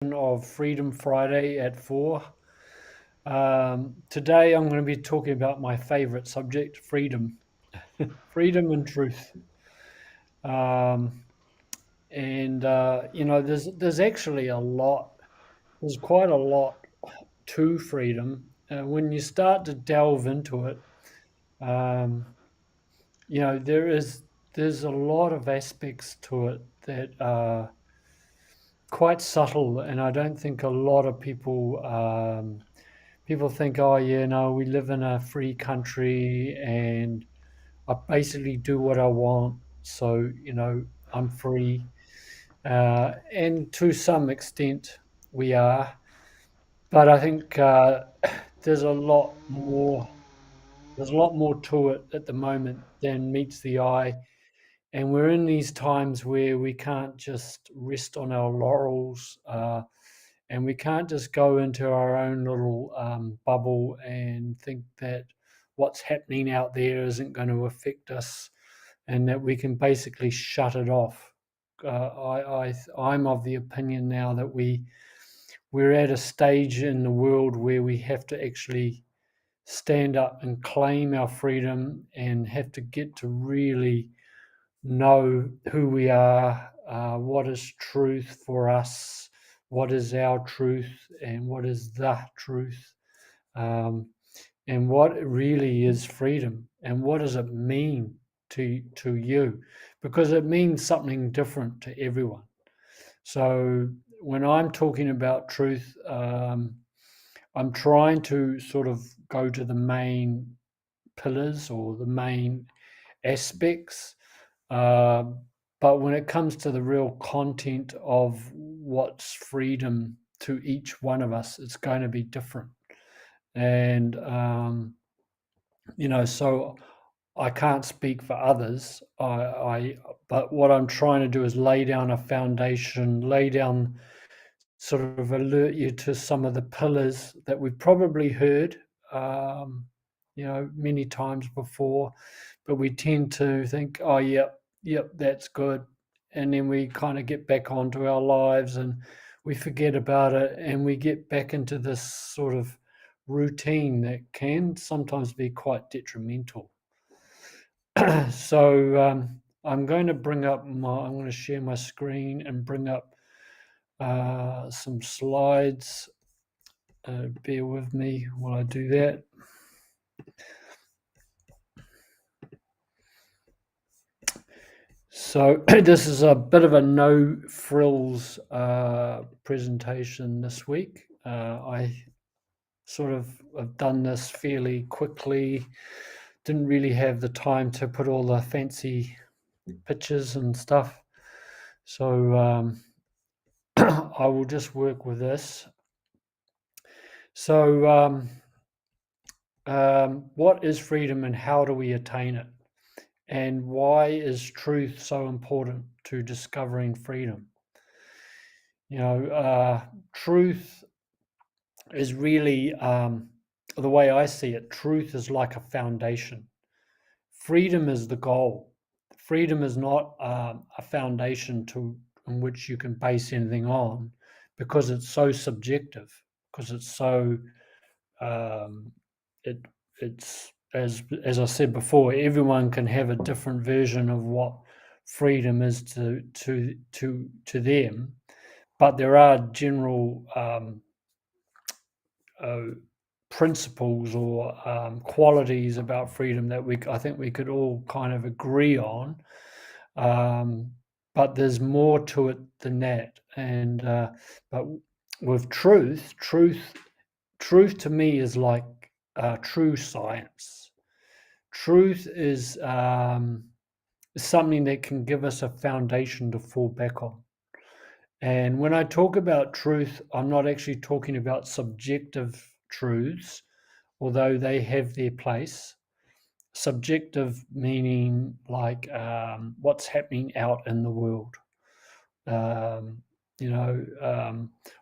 Of Freedom Friday at 4. Today I'm going to be talking about my favorite subject, freedom. Freedom and truth. Um, there's actually there's quite a lot to freedom. When you start to delve into it, um, there's a lot of aspects to it that are quite subtle, and I don't think a lot of people think, oh, yeah, no, we live in a free country and I basically do what I want. So, I'm free. And to some extent, we are. But I think there's a lot more. There's a lot more to it at the moment than meets the eye. And we're in these times where we can't just rest on our laurels. And we can't just go into our own little bubble and think that what's happening out there isn't going to affect us and that we can basically shut it off. I'm of the opinion now that we're at a stage in the world where we have to actually stand up and claim our freedom and have to get to really know who we are, what is truth for us, what is our truth, and what is the truth, um, and what really is freedom, and what does it mean to you, because it means something different to everyone. So when I'm talking about truth, I'm trying to sort of go to the main pillars or the main aspects. Um, but when it comes to the real content of what's freedom to each one of us, it's going to be different. And, so I can't speak for others. But what I'm trying to do is lay down a foundation, lay down, sort of alert you to some of the pillars that we've probably heard, um, many times before, but we tend to think, oh, yep, that's good. And then we kind of get back onto our lives and we forget about it and we get back into this sort of routine that can sometimes be quite detrimental. So I'm going to share my screen and bring up some slides. Bear with me while I do that. So this is a bit of a no frills presentation this week. I sort of have done this fairly quickly. Didn't really have the time to put all the fancy pictures and stuff. So I will just work with this. So what is freedom and how do we attain it? And why is truth so important to discovering freedom? Truth is really, the way I see it, truth is like a foundation. Freedom is the goal. Freedom is not a foundation in which you can base anything on, because it's so subjective, because it's so it it's as I said before, everyone can have a different version of what freedom is to them, but there are general uh, principles or qualities about freedom that I think we could all kind of agree on. But there's more to it than that, and but with truth to me is like true science. Truth is something that can give us a foundation to fall back on. And when I talk about truth, I'm not actually talking about subjective truths, although they have their place. Subjective meaning like what's happening out in the world. Um,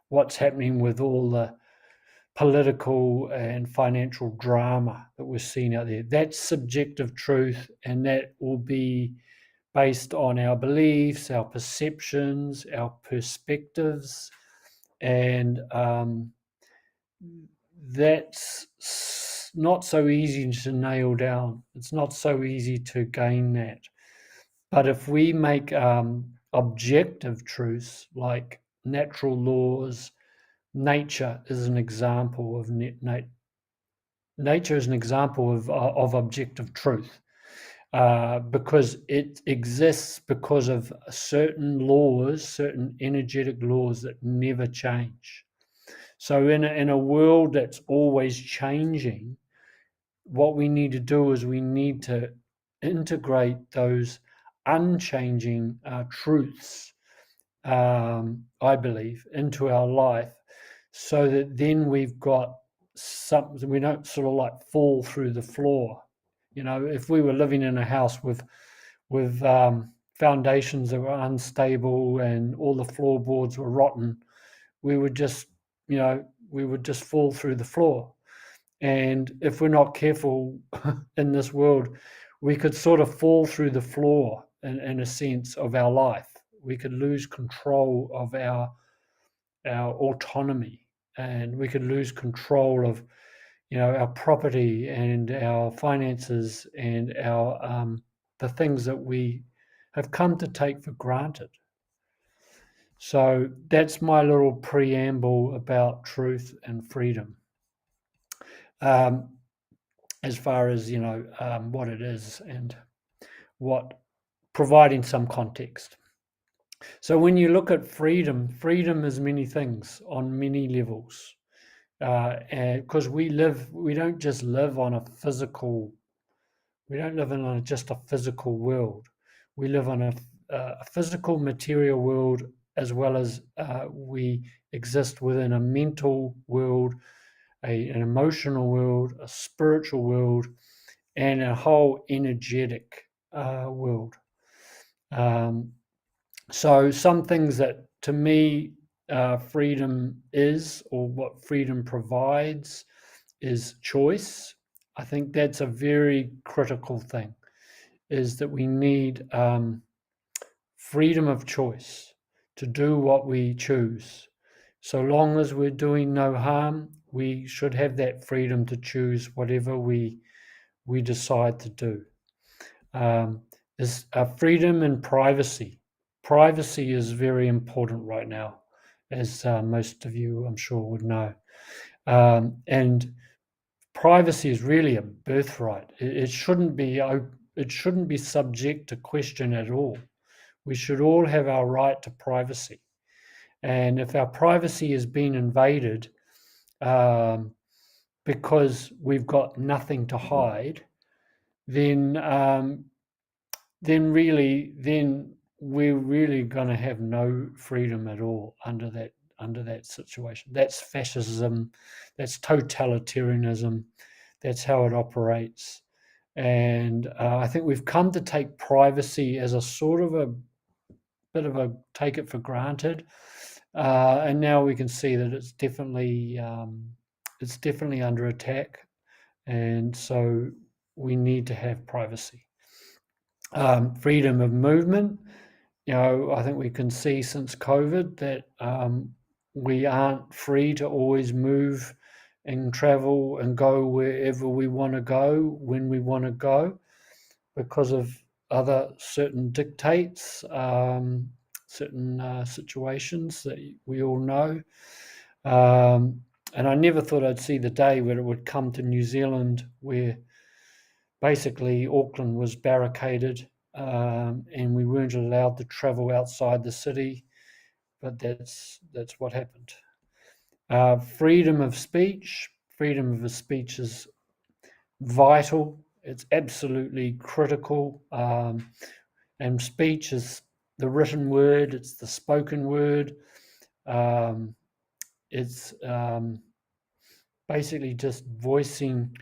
what's happening with all the political and financial drama that we're seeing out there. That's subjective truth, and that will be based on our beliefs, our perceptions, our perspectives, and that's not so easy to nail down. It's not so easy to gain that. But if we make objective truths like natural laws, nature is an example of nature is an example of objective truth, because it exists because of certain laws, certain energetic laws that never change. So in a world that's always changing, what we need to do is we need to integrate those unchanging truths, I believe, into our life, so that then we've got something, we don't sort of like fall through the floor. If we were living in a house with foundations that were unstable and all the floorboards were rotten, we would just, we would just fall through the floor. And if we're not careful in this world, we could sort of fall through the floor in a sense of our life. We could lose control of our autonomy, and we could lose control of our property and our finances and our the things that we have come to take for granted. So that's my little preamble about truth and freedom. As far as what it is and what providing some context. So when you look at freedom, freedom is many things on many levels, because we don't just live on a physical, we don't live in just a physical world. We live on a physical material world, as well as we exist within a mental world, an emotional world, a spiritual world, and a whole energetic world. So some things that to me freedom is, or what freedom provides, is choice. I think that's a very critical thing, is that we need freedom of choice to do what we choose. So long as we're doing no harm, we should have that freedom to choose whatever we decide to do. There's freedom and privacy. Privacy is very important right now, as most of you, I'm sure, would know. And privacy is really a birthright. It shouldn't be. It shouldn't be subject to question at all. We should all have our right to privacy. And if our privacy has been invaded because we've got nothing to hide, then we're really going to have no freedom at all under that situation. That's fascism, that's totalitarianism, that's how it operates. And I think we've come to take privacy as a sort of a bit of a take it for granted, and now we can see that it's definitely under attack, and so we need to have privacy. Freedom of movement. I think we can see since COVID that we aren't free to always move and travel and go wherever we want to go when we want to go, because of other certain dictates, certain situations that we all know. And I never thought I'd see the day where it would come to New Zealand, where basically Auckland was barricaded, and we weren't allowed to travel outside the city, but that's what happened. Freedom of speech. Freedom of speech is vital. It's absolutely critical. And speech is the written word. It's the spoken word. It's basically just voicing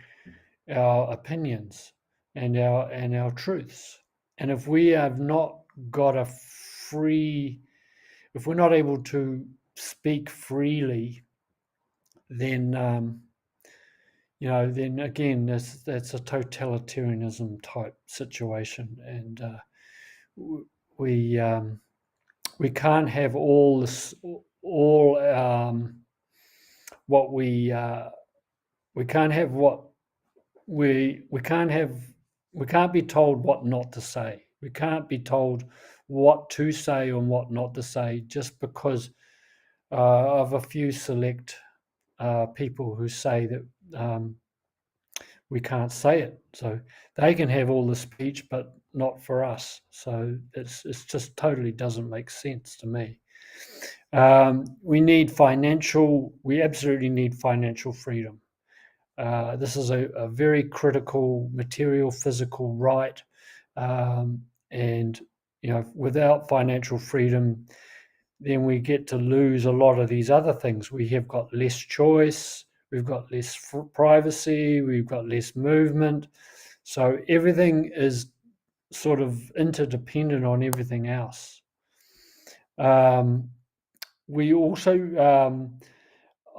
our opinions and our truths. And if we have not got if we're not able to speak freely, then then again that's a totalitarianism type situation, and we can't have all all what we can't have what we can't have we can't be told what not to say. We can't be told what to say and what not to say just because of a few select people who say that we can't say it. So they can have all the speech, but not for us. So it's just totally doesn't make sense to me. We absolutely need financial freedom. This is a very critical material, physical right. And, without financial freedom, then we get to lose a lot of these other things. We have got less choice, we've got less privacy, we've got less movement. So everything is sort of interdependent on everything else. We also,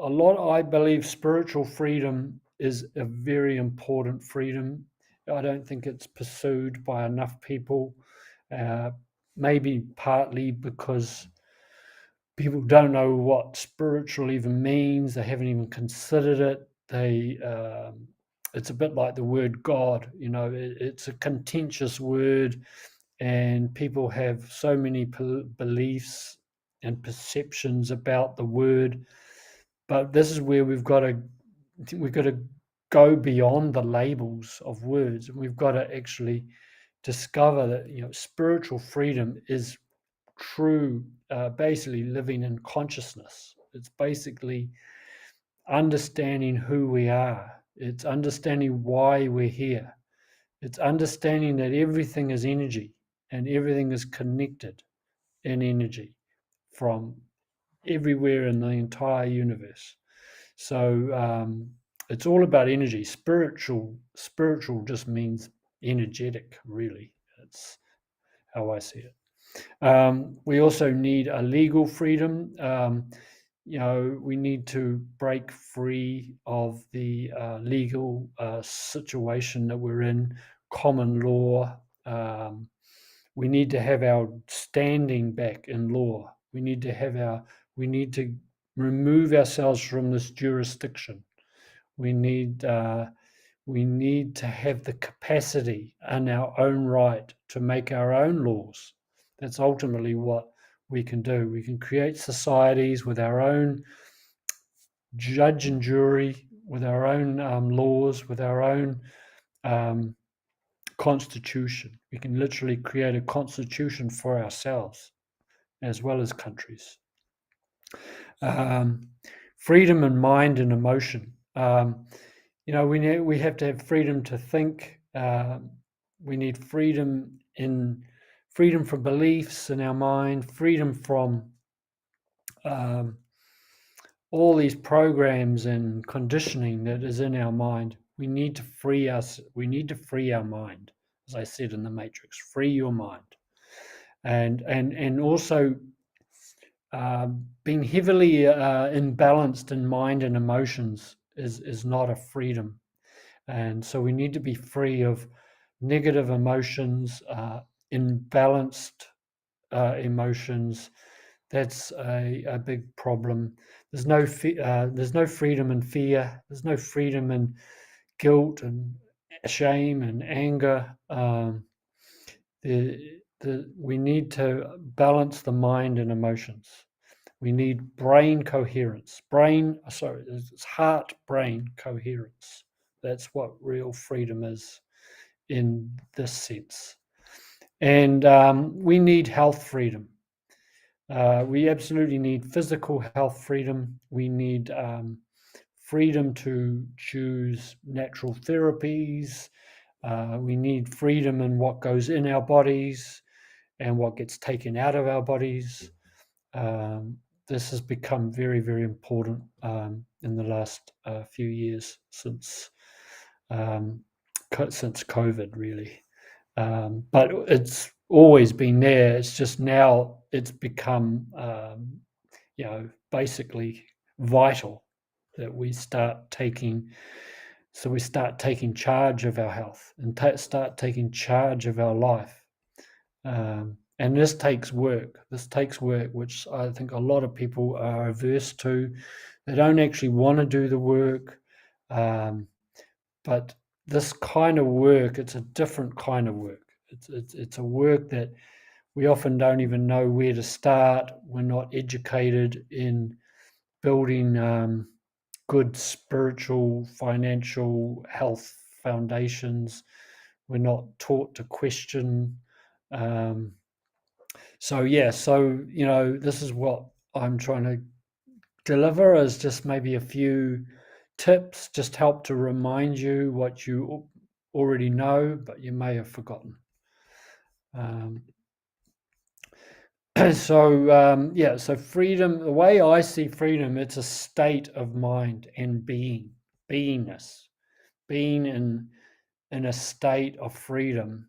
I believe spiritual freedom is a very important freedom. I don't think it's pursued by enough people, maybe partly because people don't know what spiritual even means. They haven't even considered it. It's a bit like the word God. It's a contentious word, and people have so many beliefs and perceptions about the word. But this is where we've got to go beyond the labels of words, and we've got to actually discover that spiritual freedom is true, basically living in consciousness. It's basically understanding who we are. It's understanding why we're here. It's understanding that everything is energy and everything is connected in energy from everywhere in the entire universe. So it's all about energy. Spiritual just means energetic, really. That's how I see it. We also need a legal freedom. We need to break free of the legal situation that we're in, common law. We need to have our standing back in law. We need to remove ourselves from this jurisdiction. We need to have the capacity in our own right to make our own laws. That's ultimately what we can do. We can create societies with our own judge and jury, with our own laws, with our own constitution. We can literally create a constitution for ourselves as well as countries. Freedom in mind and emotion. We have to have freedom to think. We need freedom from beliefs in our mind, freedom from all these programs and conditioning that is in our mind. We need to free our mind, as I said in the Matrix. Free your mind, and also being heavily imbalanced in mind and emotions is not a freedom. And so we need to be free of negative emotions, imbalanced emotions. That's a big problem. There's no freedom in fear. There's no freedom in guilt and shame and anger. We need to balance the mind and emotions. We need brain coherence. It's heart-brain coherence. That's what real freedom is in this sense. And we need health freedom. We absolutely need physical health freedom. We need freedom to choose natural therapies. We need freedom in what goes in our bodies and what gets taken out of our bodies. This has become very, very important in the last few years since COVID, really. But it's always been there. It's just now it's become, basically vital that we start taking charge of our health and start taking charge of our life. And this takes work. This takes work, which I think a lot of people are averse to. They don't actually want to do the work. Um, but this kind of work, it's a different kind of work. It's a work that we often don't even know where to start. We're not educated in building good spiritual, financial, health foundations. We're not taught to question. Um, so this is what I'm trying to deliver as just maybe a few tips, just help to remind you what you already know, but you may have forgotten. Um, so freedom, the way I see freedom, it's a state of mind and beingness. Being in a state of freedom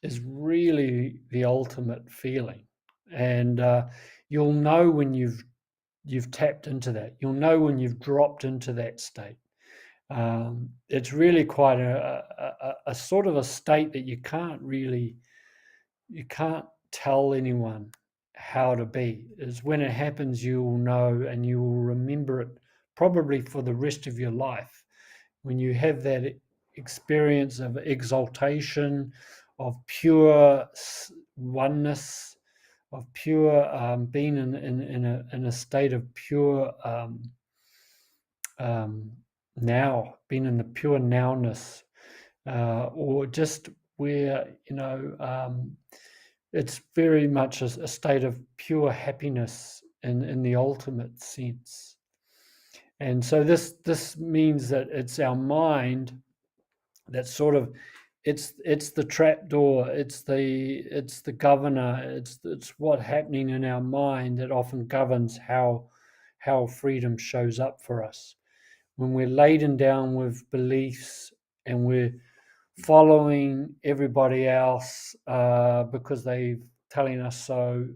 is really the ultimate feeling. And you'll know when you've tapped into that. You'll know when you've dropped into that state. It's really quite a sort of a state that you can't tell anyone how to be. Is when it happens, you will know and you will remember it probably for the rest of your life. When you have that experience of exaltation, of pure oneness, of pure being in a state of pure now, being in the pure nowness, or just where it's very much a state of pure happiness in the ultimate sense. And so this means that it's our mind that sort of it's the trap door, it's the governor, it's what happening in our mind that often governs how freedom shows up for us. When we're laden down with beliefs and we're following everybody else because they're telling us so,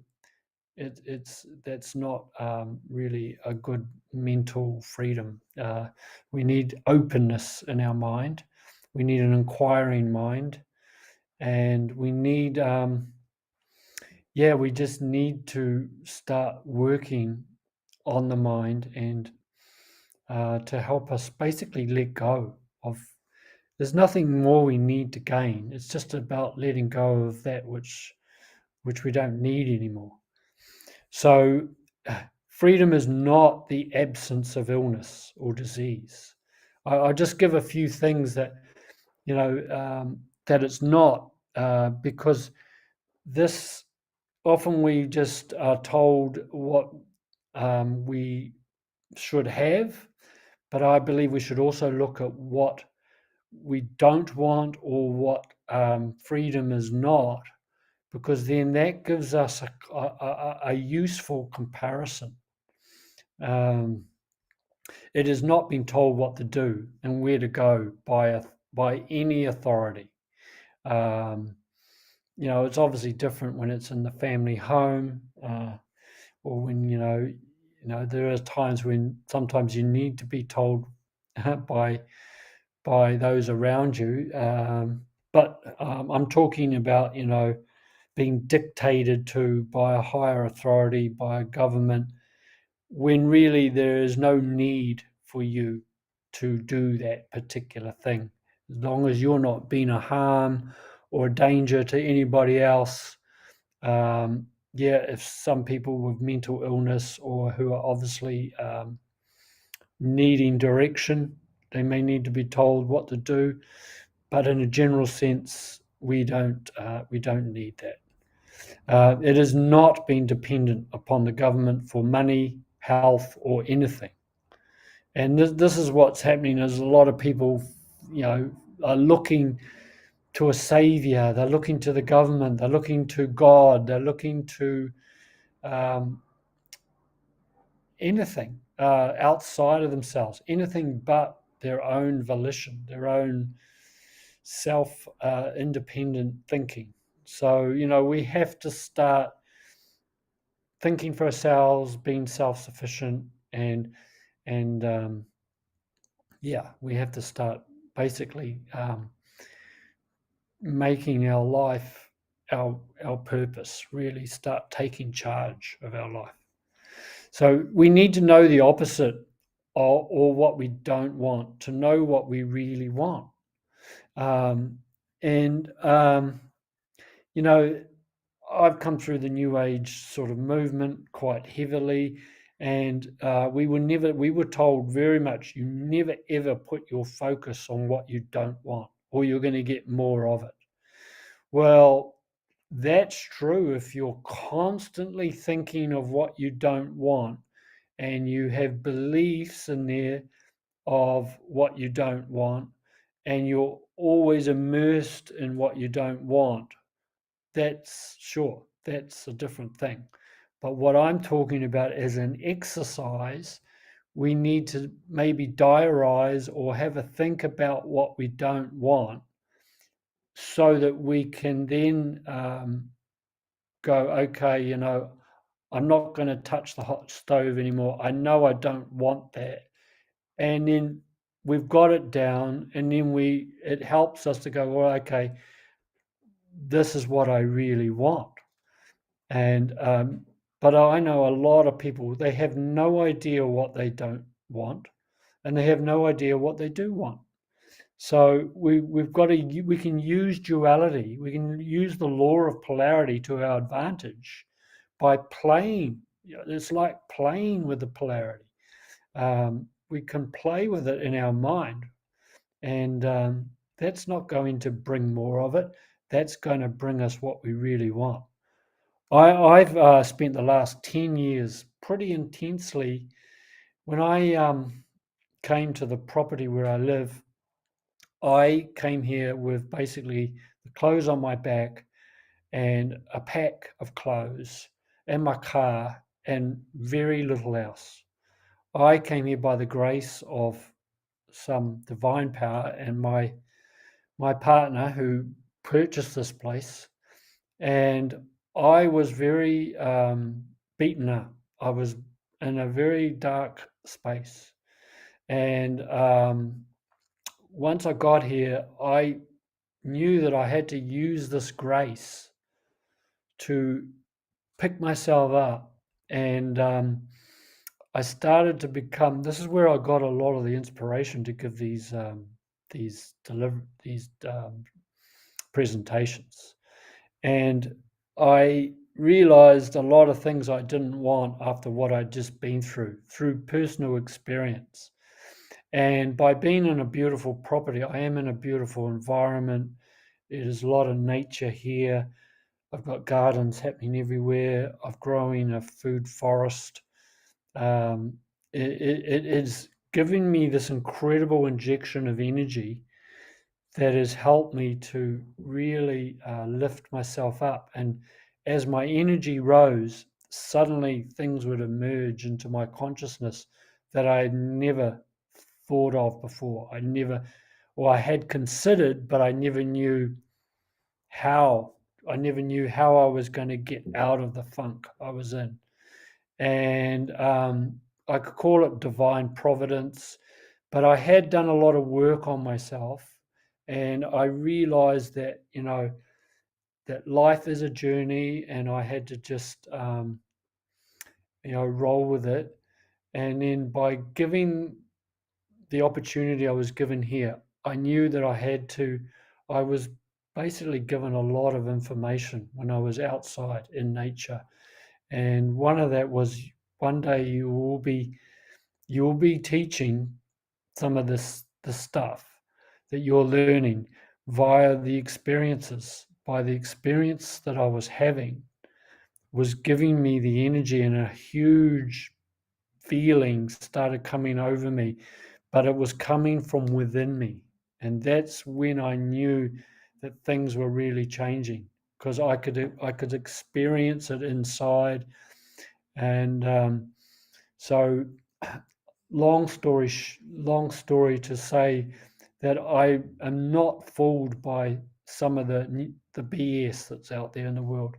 it's that's not really a good mental freedom. We need openness in our mind. We need an inquiring mind, and we just need to start working on the mind and to help us basically let go of. There's nothing more we need to gain. It's just about letting go of that which we don't need anymore. So, freedom is not the absence of illness or disease. I'll just give a few things that it's not, because this often we just are told what we should have, but I believe we should also look at what we don't want or what freedom is not, because then that gives us a useful comparison. It has not been told what to do and where to go by any authority. It's obviously different when it's in the family home, or when there are times when sometimes you need to be told by those around you. But I'm talking about being dictated to by a higher authority, by a government, when really there is no need for you to do that particular thing. As long as you're not being a harm or a danger to anybody else. If some people with mental illness or who are obviously needing direction, they may need to be told what to do. But in a general sense, we don't need that. It has not been dependent upon the government for money, health, or anything. And this is what's happening is a lot of people, are looking to a savior. They're looking to the government. They're looking to God. They're looking to anything outside of themselves, anything but their own volition, their own self-independent thinking. So, we have to start thinking for ourselves, being self-sufficient, and we have to start basically making our life our purpose, really start taking charge of our life. So we need to know the opposite, or what we don't want, to know what we really want. Um, and you know, I've come through the New Age sort of movement quite heavily, and we were told very much, you never ever put your focus on what you don't want, or you're going to get more of it. Well, that's true if you're constantly thinking of what you don't want, and you have beliefs in there of what you don't want, and you're always immersed in what you don't want. That's a different thing. But what I'm talking about is an exercise. We need to maybe diarize or have a think about what we don't want, so that we can then go, okay, I'm not going to touch the hot stove anymore. I know I don't want that. And then we've got it down, and then it helps us to go, well, okay, this is what I really want. And but I know a lot of people, they have no idea what they don't want, and they have no idea what they do want. So we can use duality, we can use the law of polarity to our advantage by playing. It's like playing with the polarity. We can play with it in our mind, and that's not going to bring more of it. That's going to bring us what we really want. I've spent the last 10 years pretty intensely. When I came to the property where I live, I came here with basically the clothes on my back and a pack of clothes and my car and very little else. I came here by the grace of some divine power and my partner who purchased this place, and I was very beaten up. I was in a very dark space, and once I got here, I knew that I had to use this grace to pick myself up, and I started to become. This is where I got a lot of the inspiration to give these presentations, and I realized a lot of things I didn't want after what I'd just been through personal experience. And by being in a beautiful property, I am in a beautiful environment. There's a lot of nature here. I've got gardens happening everywhere. I've growing a food forest. It is giving me this incredible injection of energy that has helped me to really lift myself up. And as my energy rose, suddenly things would emerge into my consciousness that I had never thought of before. I had considered, but I never knew how. I never knew how I was going to get out of the funk I was in. And I could call it divine providence, but I had done a lot of work on myself, and I realized that that life is a journey, and I had to just roll with it. And then by giving the opportunity I was given here, I knew that I was basically given a lot of information when I was outside in nature. And one of that was, one day you'll be teaching some of the stuff that you're learning via the experiences. By the experience that I was having was giving me the energy, and a huge feeling started coming over me, but it was coming from within me. And that's when I knew that things were really changing, because I could experience it inside. And so long story to say that I am not fooled by some of the BS that's out there in the world,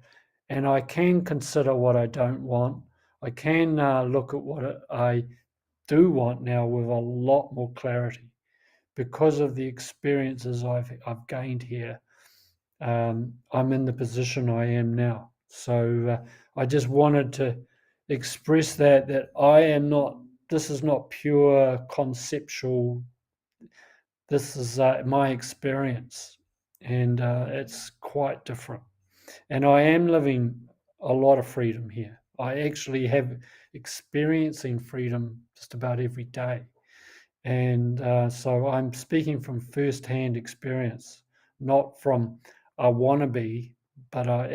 and I can consider what I don't want. I can look at what I do want now with a lot more clarity, because of the experiences I've gained here. I'm in the position I am now. So I just wanted to express that I am not. This is not pure conceptual. This is my experience, and it's quite different. And I am living a lot of freedom here. I actually have experiencing freedom just about every day. And so I'm speaking from first-hand experience, not from I want to be, but I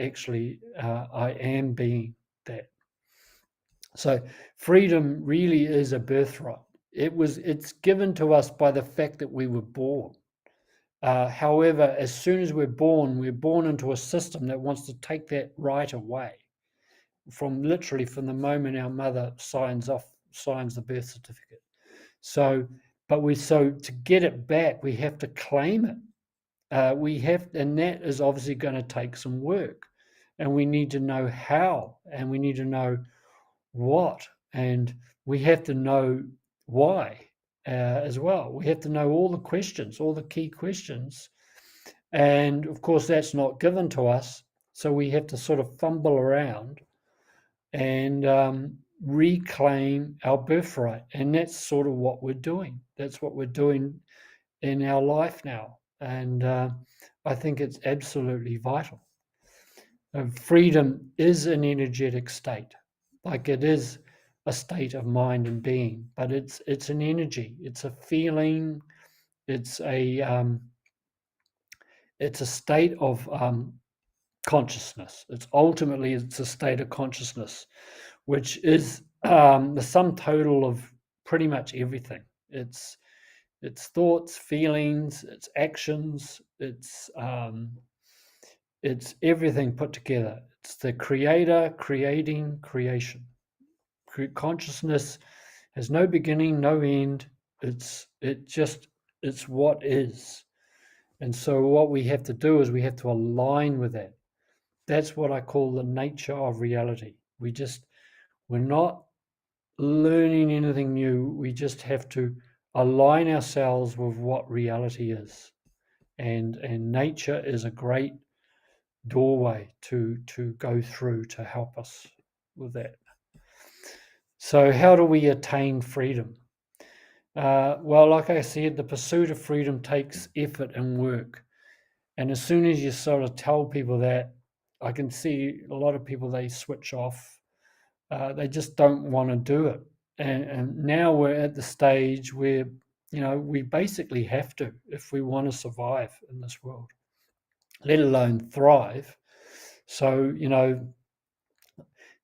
am being that. So freedom really is a birthright. It's given to us by the fact that we were born. However, as soon as we're born into a system that wants to take that right away. From literally from the moment our mother signs the birth certificate. So, so to get it back, we have to claim it. And that is obviously going to take some work, and we need to know how, and we need to know what, and we have to know why as well. We have to know all the questions, all the key questions, and of course that's not given to us. So we have to sort of fumble around and reclaim our birthright. And that's sort of what we're doing. That's what we're doing in our life now. And I think it's absolutely vital. Freedom is an energetic state, like it is a state of mind and being, but it's an energy, it's a feeling, it's a state of consciousness. It's a state of consciousness, which is the sum total of pretty much everything. It's thoughts, feelings, it's actions, it's everything put together. It's the creator creating creation. Consciousness has no beginning, no end. It's what is. And so what we have to do is we have to align with that. That's what I call the nature of reality. We're not learning anything new. We just have to align ourselves with what reality is. And nature is a great doorway to go through to help us with that. So how do we attain freedom? Well, like I said, the pursuit of freedom takes effort and work. And as soon as you sort of tell people that, I can see a lot of people, they switch off. They just don't want to do it. And now we're at the stage where, we basically have to if we want to survive in this world, let alone thrive. So,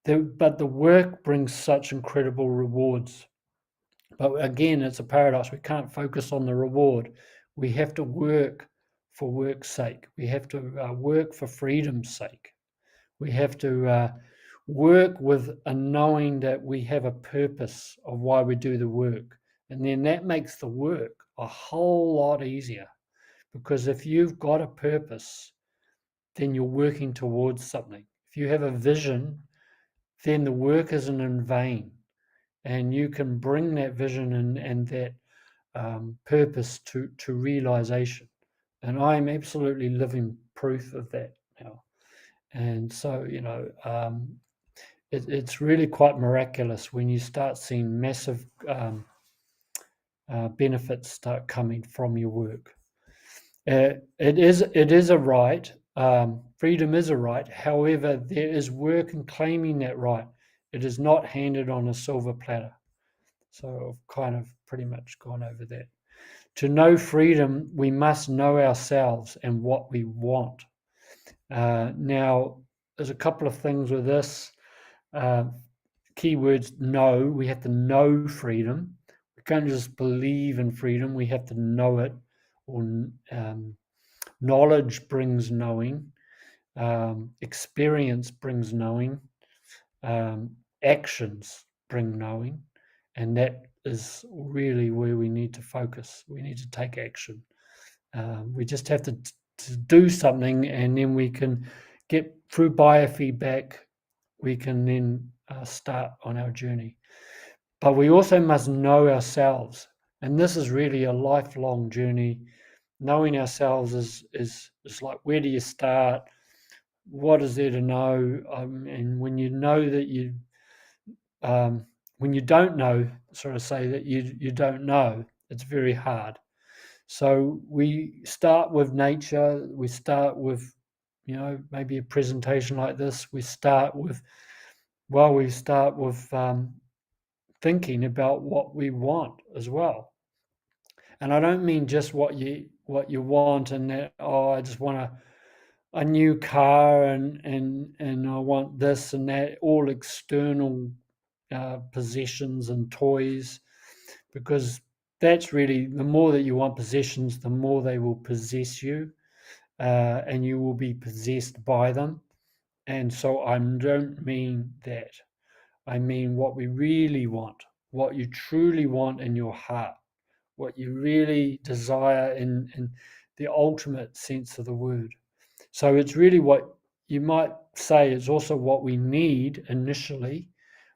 but the work brings such incredible rewards. But again, it's a paradox. We can't focus on the reward. We have to work for work's sake. We have to work for freedom's sake. We have to work with a knowing that we have a purpose of why we do the work. And then that makes the work a whole lot easier. Because if you've got a purpose, then you're working towards something. If you have a vision, then the work isn't in vain. And you can bring that vision and that purpose to realization. And I'm absolutely living proof of that now. And so, it's really quite miraculous when you start seeing massive benefits start coming from your work. It is a right. Freedom is a right. However, there is work in claiming that right. It is not handed on a silver platter. So I've kind of pretty much gone over that. To know freedom, we must know ourselves and what we want. Now, there's a couple of things with this. Keywords know. We have to know freedom. We can't just believe in freedom. We have to know it. Or knowledge brings knowing. Experience brings knowing. Actions bring knowing. And that is really where we need to focus. We need to take action. We just have to do something, and then we can get through biofeedback. We can then start on our journey. But we also must know ourselves. And this is really a lifelong journey. knowing ourselves is like, where do you start? What is there to know? And when you know that when you don't know, sort of say that you don't know, it's very hard. So we start with nature. We start with, maybe a presentation like this. We start with thinking about what we want as well. And I don't mean just what you want, and that, oh, I just want a new car, and I want this and that, all external possessions and toys, because that's really, the more that you want possessions, the more they will possess you, and you will be possessed by them. And so I don't mean that. I mean what we really want, what you truly want in your heart, what you really desire in the ultimate sense of the word. So it's really what you might say is also what we need initially.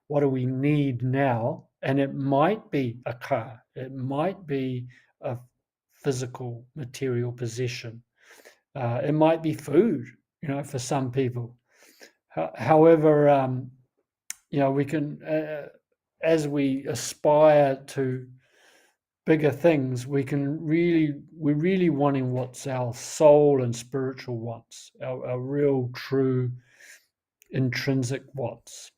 What do we need now? And it might be a car, it might be a physical material possession, it might be food, for some people. However, we can, as we aspire to bigger things, we're really wanting what's our soul and spiritual wants, our real, true, intrinsic wants.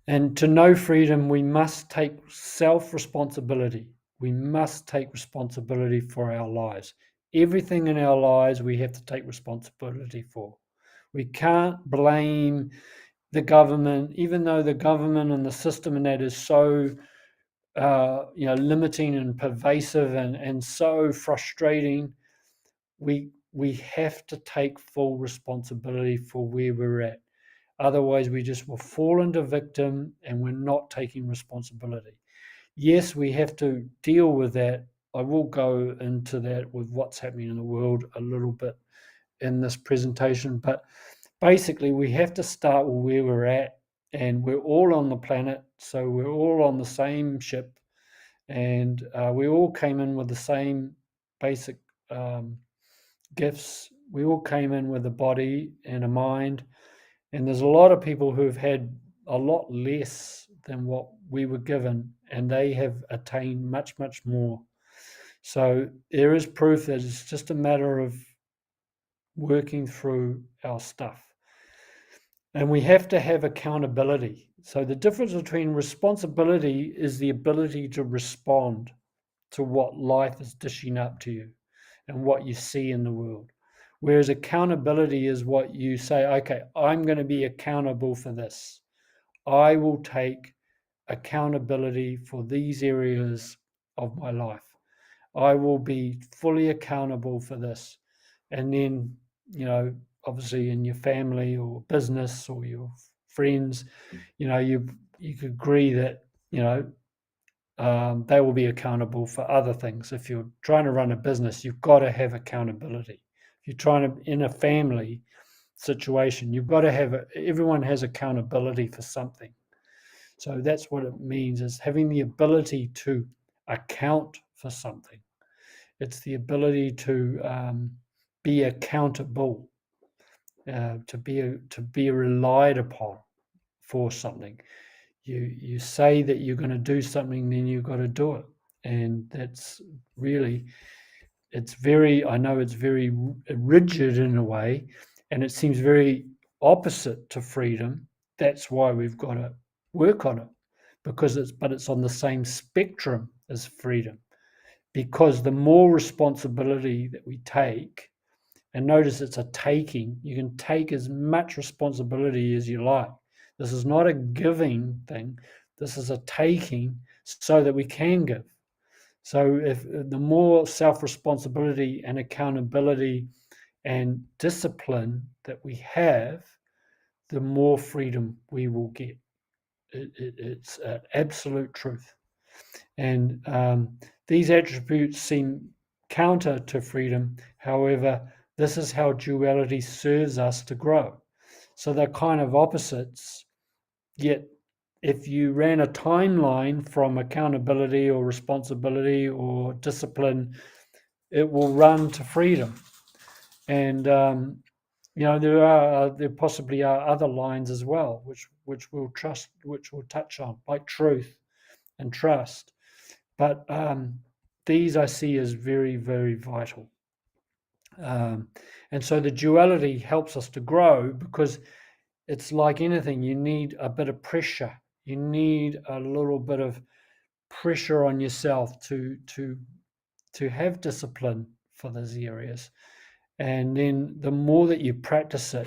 And to know freedom, we must take self-responsibility. We must take responsibility for our lives. Everything in our lives we have to take responsibility for. We can't blame the government, even though the government and the system and that is so limiting and pervasive and so frustrating. We have to take full responsibility for where we're at. Otherwise, we just will fall into victim, and we're not taking responsibility. Yes, we have to deal with that. I will go into that with what's happening in the world a little bit in this presentation, but basically we have to start with where we're at, and we're all on the planet, so we're all on the same ship, and we all came in with the same basic gifts. We all came in with a body and a mind, and there's a lot of people who've had a lot less than what we were given, and they have attained much, much more. So there is proof that it's just a matter of working through our stuff. And we have to have accountability. So the difference between responsibility is the ability to respond to what life is dishing up to you and what you see in the world. Whereas accountability is what you say, okay, I'm going to be accountable for this. I will take accountability for these areas of my life. I will be fully accountable for this. And then, obviously in your family or business or your friends, you could agree that, they will be accountable for other things. If you're trying to run a business, you've got to have accountability. If you're trying to, in a family situation, you've got to have, everyone has accountability for something. So that's what it means, is having the ability to account for something. It's the ability to be accountable, to be relied upon for something. You say that you're going to do something, then you've got to do it, and that's really, I know it's very rigid in a way, and it seems very opposite to freedom. That's why we've got to work on it, because it's on the same spectrum as freedom. Because the more responsibility that we take, and notice it's a taking, you can take as much responsibility as you like. This is not a giving thing, this is a taking so that we can give. So if the more self-responsibility and accountability and discipline that we have, the more freedom we will get. It's an absolute truth. And these attributes seem counter to freedom. However, this is how duality serves us to grow. So they're kind of opposites, yet if you ran a timeline from accountability or responsibility or discipline it will run to freedom. And there possibly are other lines as well, which we'll touch on, like truth and trust. But these I see as very, very vital. And so the duality helps us to grow, because it's like anything, you need a bit of pressure. You need a little bit of pressure on yourself to have discipline for those areas. And then the more that you practice it,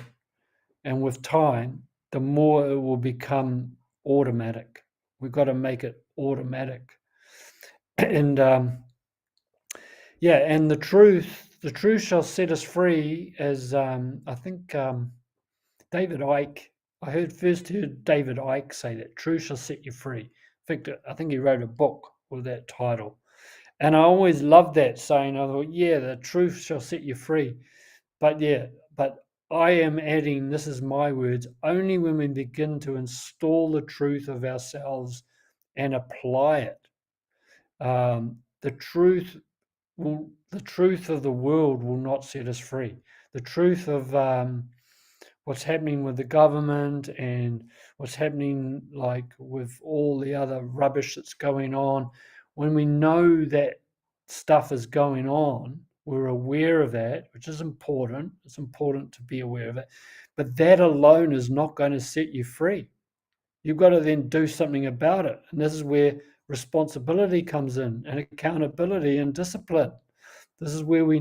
and with time, the more it will become automatic. We've got to make it automatic. And and the truth shall set us free, as I think David Icke. I first heard David Icke say that truth shall set you free. In fact, I think he wrote a book with that title. And I always loved that saying. I thought, yeah, the truth shall set you free. But I am adding, this is my words, only when we begin to install the truth of ourselves and apply it. The truth of the world will not set us free. The truth of what's happening with the government and what's happening like with all the other rubbish that's going on, when we know that stuff is going on, we're aware of that, which is important. It's important to be aware of it. But that alone is not going to set you free. You've got to then do something about it. And this is where responsibility comes in, and accountability and discipline. This is where we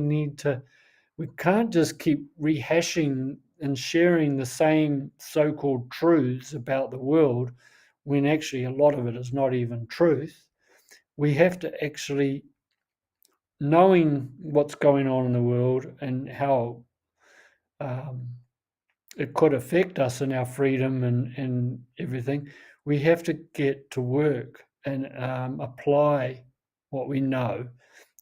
can't just keep rehashing and sharing the same so-called truths about the world, when actually a lot of it is not even truth. We have to actually, knowing what's going on in the world and how it could affect us in our freedom and everything, we have to get to work and apply what we know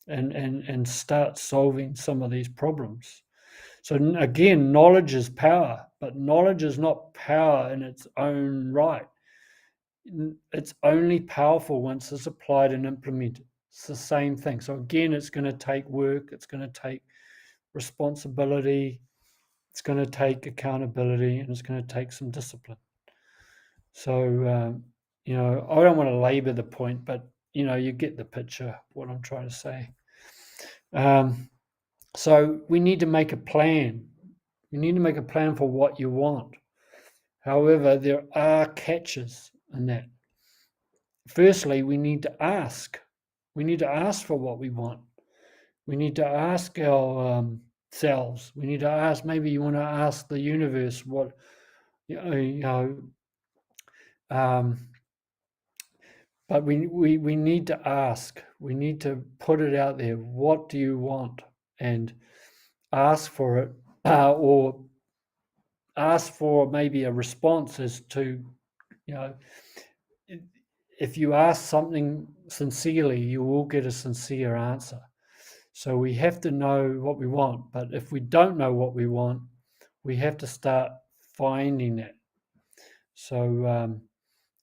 and start solving some of these problems. So again, knowledge is power, but knowledge is not power in its own right. It's only powerful once it's applied and implemented. It's the same thing. So again, it's going to take work. It's going to take responsibility. It's going to take accountability, and it's going to take some discipline. So, I don't want to labor the point, but, you get the picture, what I'm trying to say. So we need to make a plan. You need to make a plan for what you want. However, there are catches in that. Firstly, we need to ask. We need to ask for what we want. We need to ask our selves. We need to ask. Maybe you want to ask the universe what, but we need to ask. We need to put it out there. What do you want? And ask for it, or ask for maybe a response as to, if you ask something sincerely, you will get a sincere answer. So we have to know what we want. But if we don't know what we want, we have to start finding it. So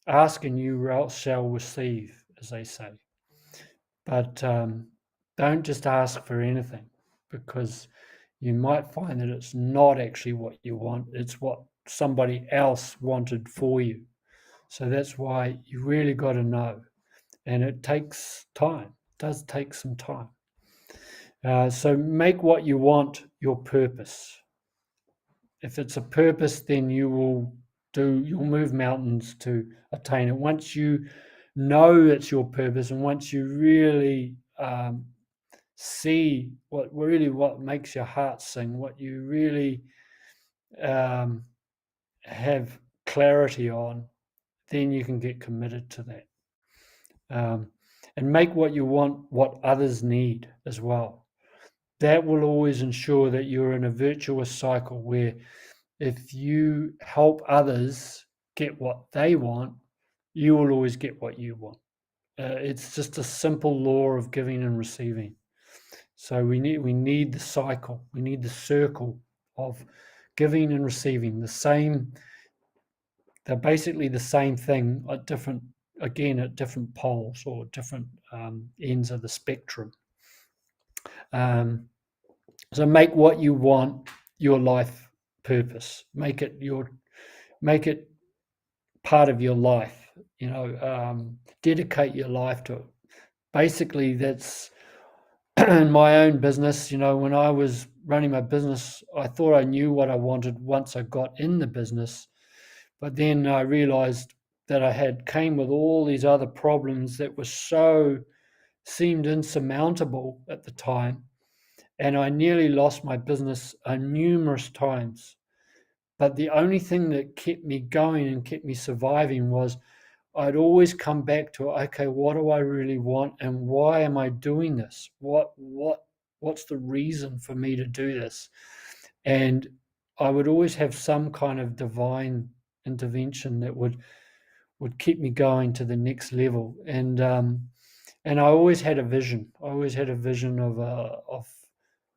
ask and you shall receive, as they say. But don't just ask for anything, because you might find that it's not actually what you want. It's what somebody else wanted for you. So that's why you really got to know. And it takes time. It does take some time. So make what you want your purpose. If it's a purpose, then you'll move mountains to attain it. Once you know it's your purpose, and once you really see what makes your heart sing, what you really have clarity on, then you can get committed to that. And make what you want what others need as well. That will always ensure that you're in a virtuous cycle where, if you help others get what they want, you will always get what you want. It's just a simple law of giving and receiving. So we need the cycle. We need the circle of giving and receiving. They're basically the same thing at different poles or different ends of the spectrum. Um, so make what you want your life purpose. Make it part of your life. Dedicate your life to it. Basically, that's in my own business. When I was running my business, I thought I knew what I wanted once I got in the business, but then I realized that I had came with all these other problems that were seemed insurmountable at the time, and I nearly lost my business numerous times. But the only thing that kept me going and kept me surviving was I'd always come back to, okay, what do I really want and why am I doing this? What's the reason for me to do this? And I would always have some kind of divine intervention that would keep me going to the next level. And I always had a vision. I always had a vision of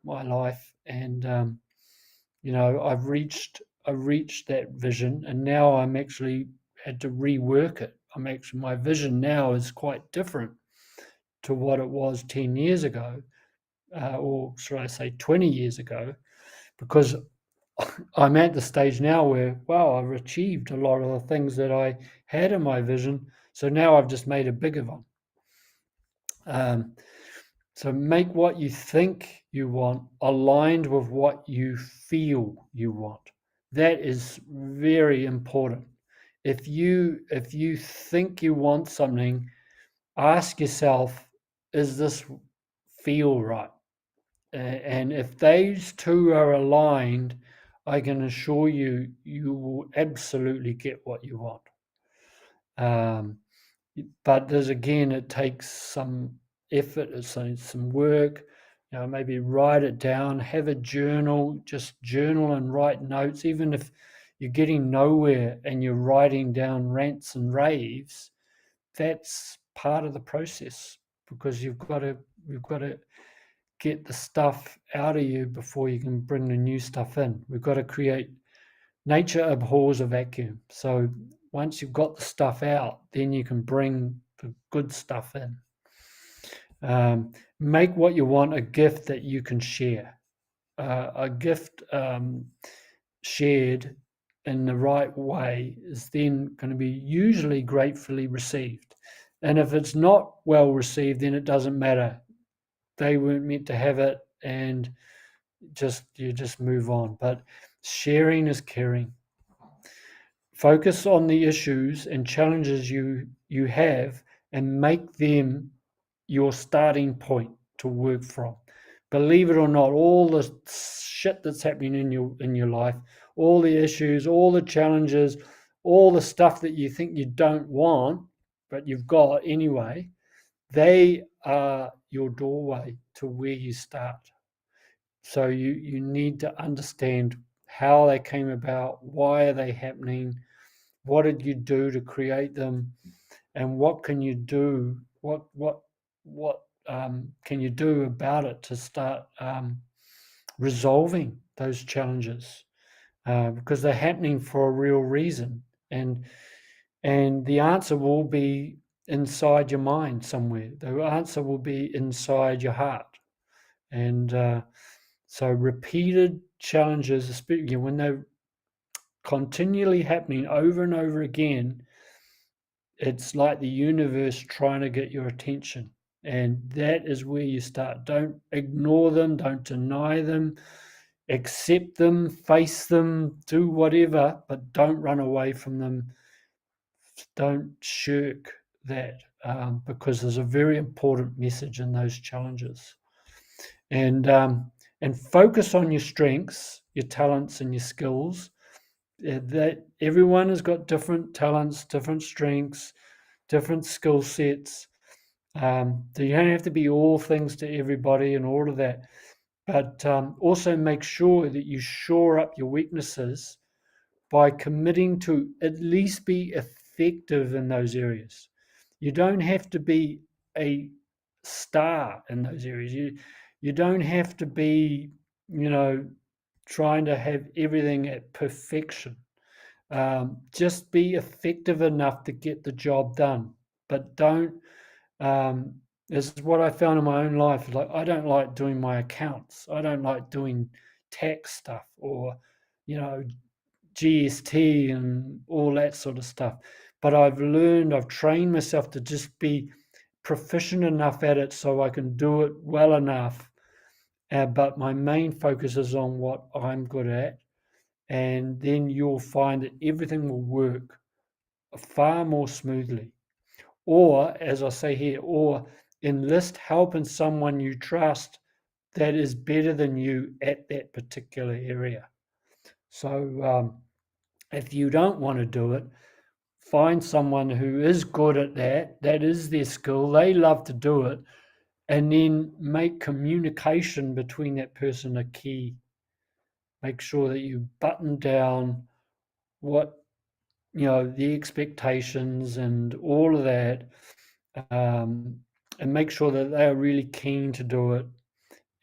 my life, and I've reached that vision, and now I'm actually had to rework it. My vision now is quite different to what it was 10 years ago, or should I say 20 years ago, because I'm at the stage now where, wow, I've achieved a lot of the things that I had in my vision. So now I've just made a bigger one. Um, so make what you think you want aligned with what you feel you want. That is very important. If you think you want something, ask yourself, is this feel right? And if those two are aligned, I can assure you, you will absolutely get what you want. Um, but it takes some effort, some work. Maybe write it down, have a journal, just journal and write notes. Even if you're getting nowhere and you're writing down rants and raves, that's part of the process, because you've got to get the stuff out of you before you can bring the new stuff in. We've got to create. Nature abhors a vacuum. So once you've got the stuff out, then you can bring the good stuff in. Make what you want a gift that you can share. A gift shared in the right way is then going to be usually gratefully received. And if it's not well received, then it doesn't matter. They weren't meant to have it, and you just move on. But sharing is caring. Focus on the issues and challenges you have, and make them your starting point to work from. Believe it or not, all the shit that's happening in your life, all the issues, all the challenges, all the stuff that you think you don't want, but you've got anyway, they are your doorway to where you start. So you need to understand how they came about, why are they happening, what did you do to create them, and what can you do? What can you do about it to start resolving those challenges? Because they're happening for a real reason, and the answer will be inside your mind somewhere. The answer will be inside your heart, and so repeated challenges, especially when they're continually happening over and over again, it's like the universe trying to get your attention. And that is where you start. Don't ignore them, don't deny them, accept them, face them, do whatever, but don't run away from them. Don't shirk that, because there's a very important message in those challenges. And focus on your strengths, your talents, and your skills. That everyone has got different talents, different strengths, different skill sets. So you don't have to be all things to everybody and all of that. But also make sure that you shore up your weaknesses by committing to at least be effective in those areas. You don't have to be a star in those areas. You don't have to be, trying to have everything at perfection. Just be effective enough to get the job done, but don't This is what I found in my own life. Like, I don't like doing my accounts. I don't like doing tax stuff or, you know, GST and all that sort of stuff. But I've trained myself to just be proficient enough at it so I can do it well enough. But my main focus is on what I'm good at. And then you'll find that everything will work far more smoothly. Or, as I say here, or enlist help in someone you trust that is better than you at that particular area. So, if you don't want to do it, find someone who is good at that, that is their skill, they love to do it, and then make communication between that person a key. Make sure that you button down what, the expectations and all of that, um, and make sure that they are really keen to do it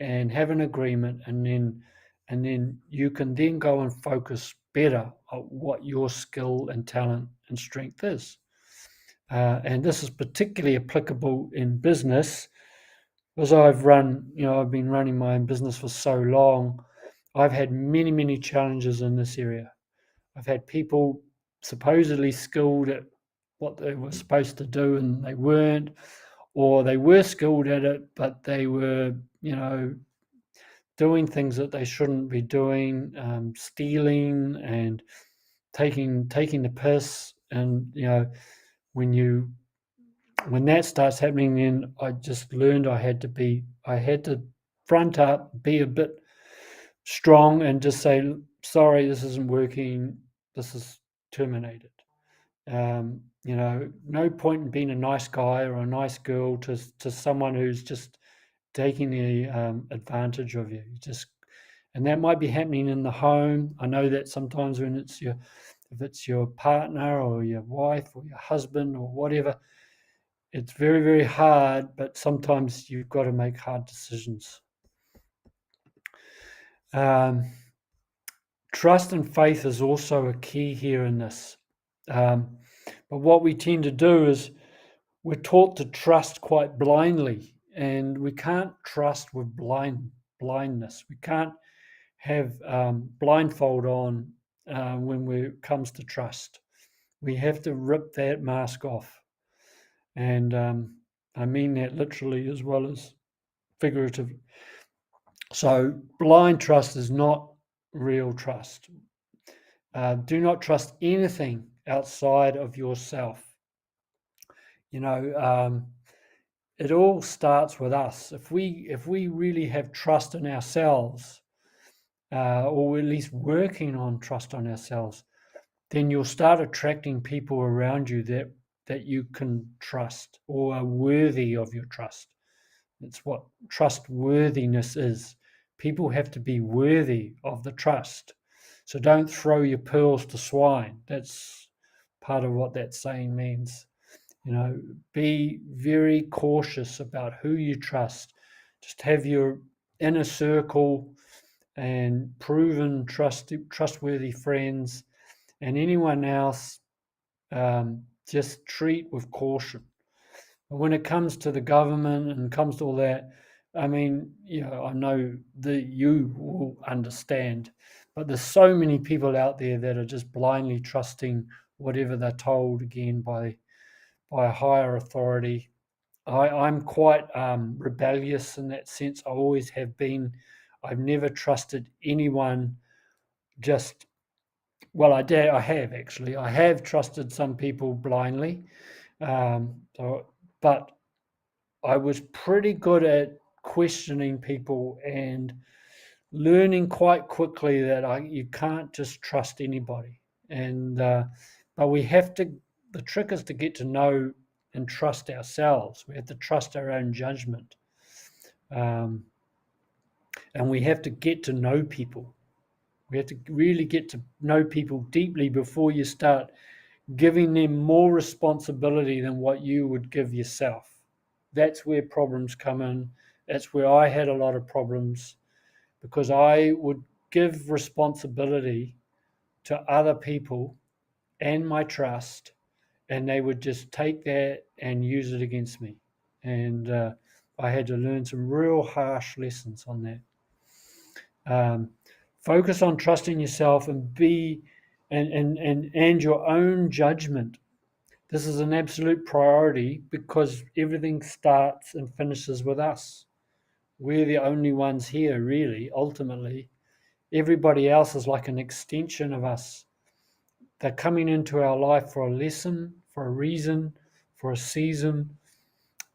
and have an agreement, and then you can then go and focus better on what your skill and talent and strength is. And this is particularly applicable in business because I've been running my own business for so long. I've had many, many challenges in this area. I've had people supposedly skilled at what they were supposed to do and they weren't, or they were skilled at it, but they were, doing things that they shouldn't be doing, stealing and taking the piss. And when you when that starts happening, then I just learned I had to front up, be a bit strong, and just say, sorry, this isn't working. This is terminated. No point in being a nice guy or a nice girl to someone who's just taking the advantage of you. And that might be happening in the home. I know that sometimes if it's your partner or your wife or your husband or whatever, it's very, very hard, but sometimes you've got to make hard decisions. Um, Trust and faith is also a key here in this. But what we tend to do is we're taught to trust quite blindly, and we can't trust with blindness. We can't have blindfold on when it comes to trust. We have to rip that mask off. And I mean that literally as well as figuratively. So, blind trust is not real trust. Do not trust anything outside of yourself. It all starts with us. If we really have trust in ourselves, or at least working on trust on ourselves, then you'll start attracting people around you that you can trust or are worthy of your trust. It's what trustworthiness is. People have to be worthy of the trust. So don't throw your pearls to swine. That's part of what that saying means. Be very cautious about who you trust. Just have your inner circle and proven trustworthy friends, and anyone else, just treat with caution. When it comes to the government and comes to all that, I mean, I know that you will understand, but there's so many people out there that are just blindly trusting whatever they're told again by a higher authority. I'm quite rebellious in that sense. I always have been. I've never trusted anyone just well, I have actually. I have trusted some people blindly, but I was pretty good at questioning people and learning quite quickly that you can't just trust anybody. And but we have to. The trick is to get to know and trust ourselves. We have to trust our own judgment, um, and we have to get to know people. We have to really get to know people deeply before you start giving them more responsibility than what you would give yourself. That's where problems come in. That's where I had a lot of problems because I would give responsibility to other people and my trust, and they would just take that and use it against me. and I had to learn some real harsh lessons on that. Focus on trusting yourself and and your own judgment. This is an absolute priority because everything starts and finishes with us. We're the only ones here, really, ultimately. Everybody else is like an extension of us. They're coming into our life for a lesson, for a reason, for a season,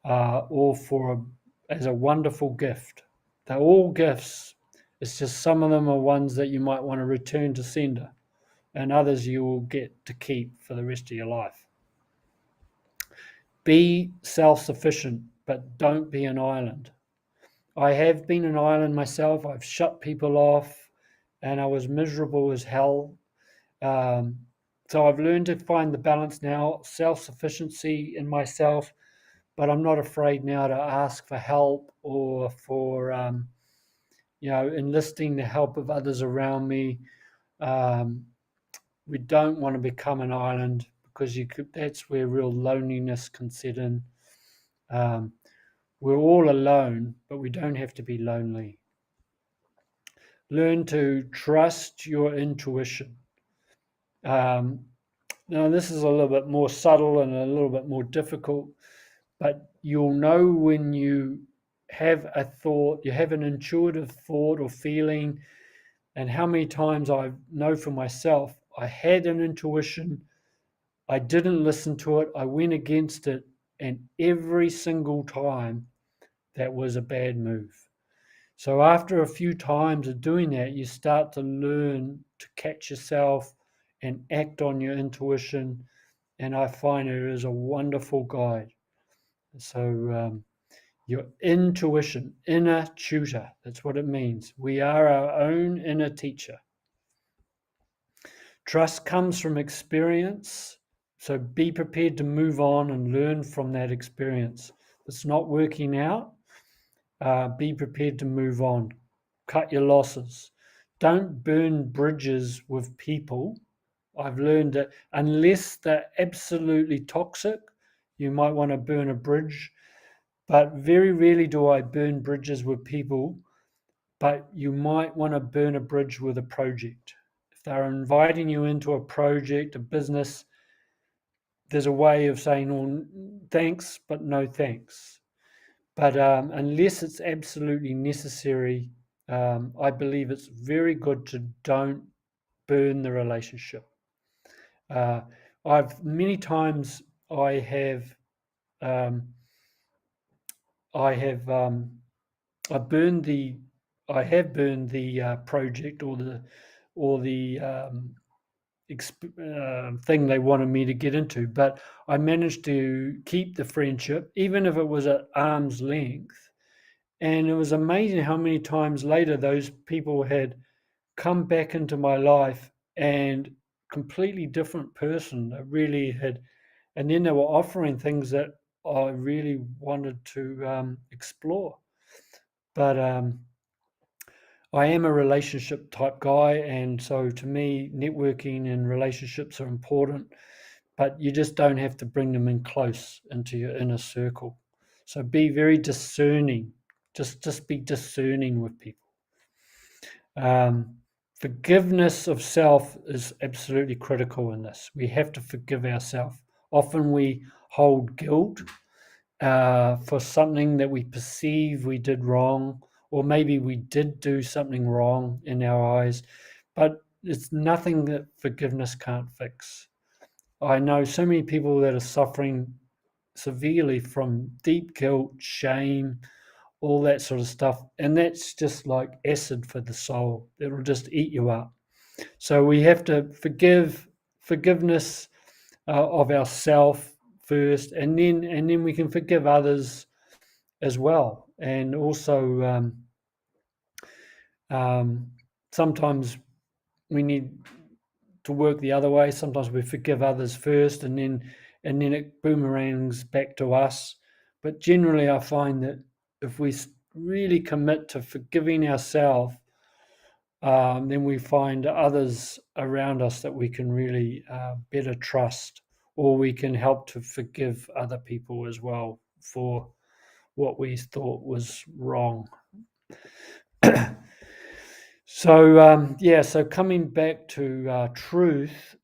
or as a wonderful gift. They're all gifts. It's just some of them are ones that you might want to return to sender, and others you will get to keep for the rest of your life. Be self-sufficient, but don't be an island. I have been an island myself. I've shut people off, and I was miserable as hell. Um, so I've learned to find the balance now, self-sufficiency in myself, but I'm not afraid now to ask for help or for enlisting the help of others around me. Um, we don't want to become an island because that's where real loneliness can set in. Um, we're all alone, but we don't have to be lonely. Learn to trust your intuition. Um, Now, this is a little bit more subtle and a little bit more difficult, but you'll know when you have a thought, you have an intuitive thought or feeling, and how many times I know for myself, I had an intuition, I didn't listen to it, I went against it, and every single time that was a bad move. So after a few times of doing that, you start to learn to catch yourself and act on your intuition. And I find it is a wonderful guide. So your intuition, inner tutor, that's what it means. We are our own inner teacher. Trust comes from experience. So be prepared to move on and learn from that experience. If it's not working out, be prepared to move on. Cut your losses. Don't burn bridges with people. I've learned that unless they're absolutely toxic, you might want to burn a bridge. But very rarely do I burn bridges with people, but you might want to burn a bridge with a project. If they're inviting you into a project, a business, there's a way of saying, well, thanks, but no thanks. But unless it's absolutely necessary, I believe it's very good to don't burn the relationship. I've many times I have um, I have I burned the I have burned the project or the thing they wanted me to get into, but I managed to keep the friendship, even if it was at arm's length. And it was amazing how many times later those people had come back into my life and completely different person that really had, and then they were offering things that I really wanted to explore. But I am a relationship type guy, and so to me, networking and relationships are important, but you just don't have to bring them in close into your inner circle. So be very discerning. Just be discerning with people. Forgiveness of self is absolutely critical in this. We have to forgive ourselves. Often we hold guilt for something that we perceive we did wrong, or maybe we did do something wrong in our eyes, but it's nothing that forgiveness can't fix. I know so many people that are suffering severely from deep guilt, shame, all that sort of stuff. And that's just like acid for the soul. It'll just eat you up. So we have to forgiveness of ourself first, and then we can forgive others as well. And also, sometimes we need to work the other way. Sometimes we forgive others first, and then it boomerangs back to us. But generally, I find that if we really commit to forgiving ourselves, then we find others around us that we can really better trust, or we can help to forgive other people as well for what we thought was wrong. So coming back to truth,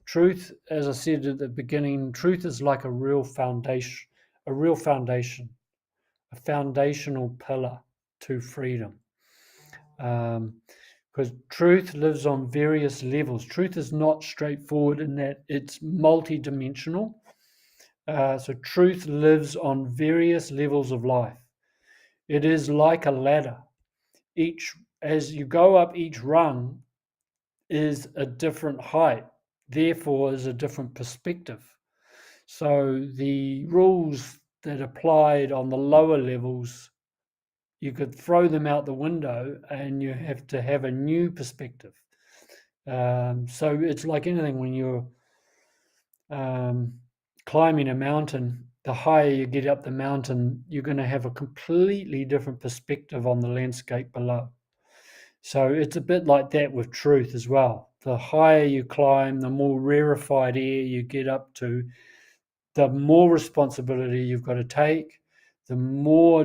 truth, as I said at the beginning, truth is like a real foundation, a foundational pillar to freedom. Because truth lives on various levels. Truth is not straightforward in that it's multidimensional. So truth lives on various levels of life. It is like a ladder. As you go up, each rung is a different height, therefore is a different perspective. So the rules that applied on the lower levels, you could throw them out the window and you have to have a new perspective. So it's like anything when you're climbing a mountain. The higher you get up the mountain, you're going to have a completely different perspective on the landscape below. So it's a bit like that with truth as well. The higher you climb, the more rarefied air you get up to, the more responsibility you've got to take, the more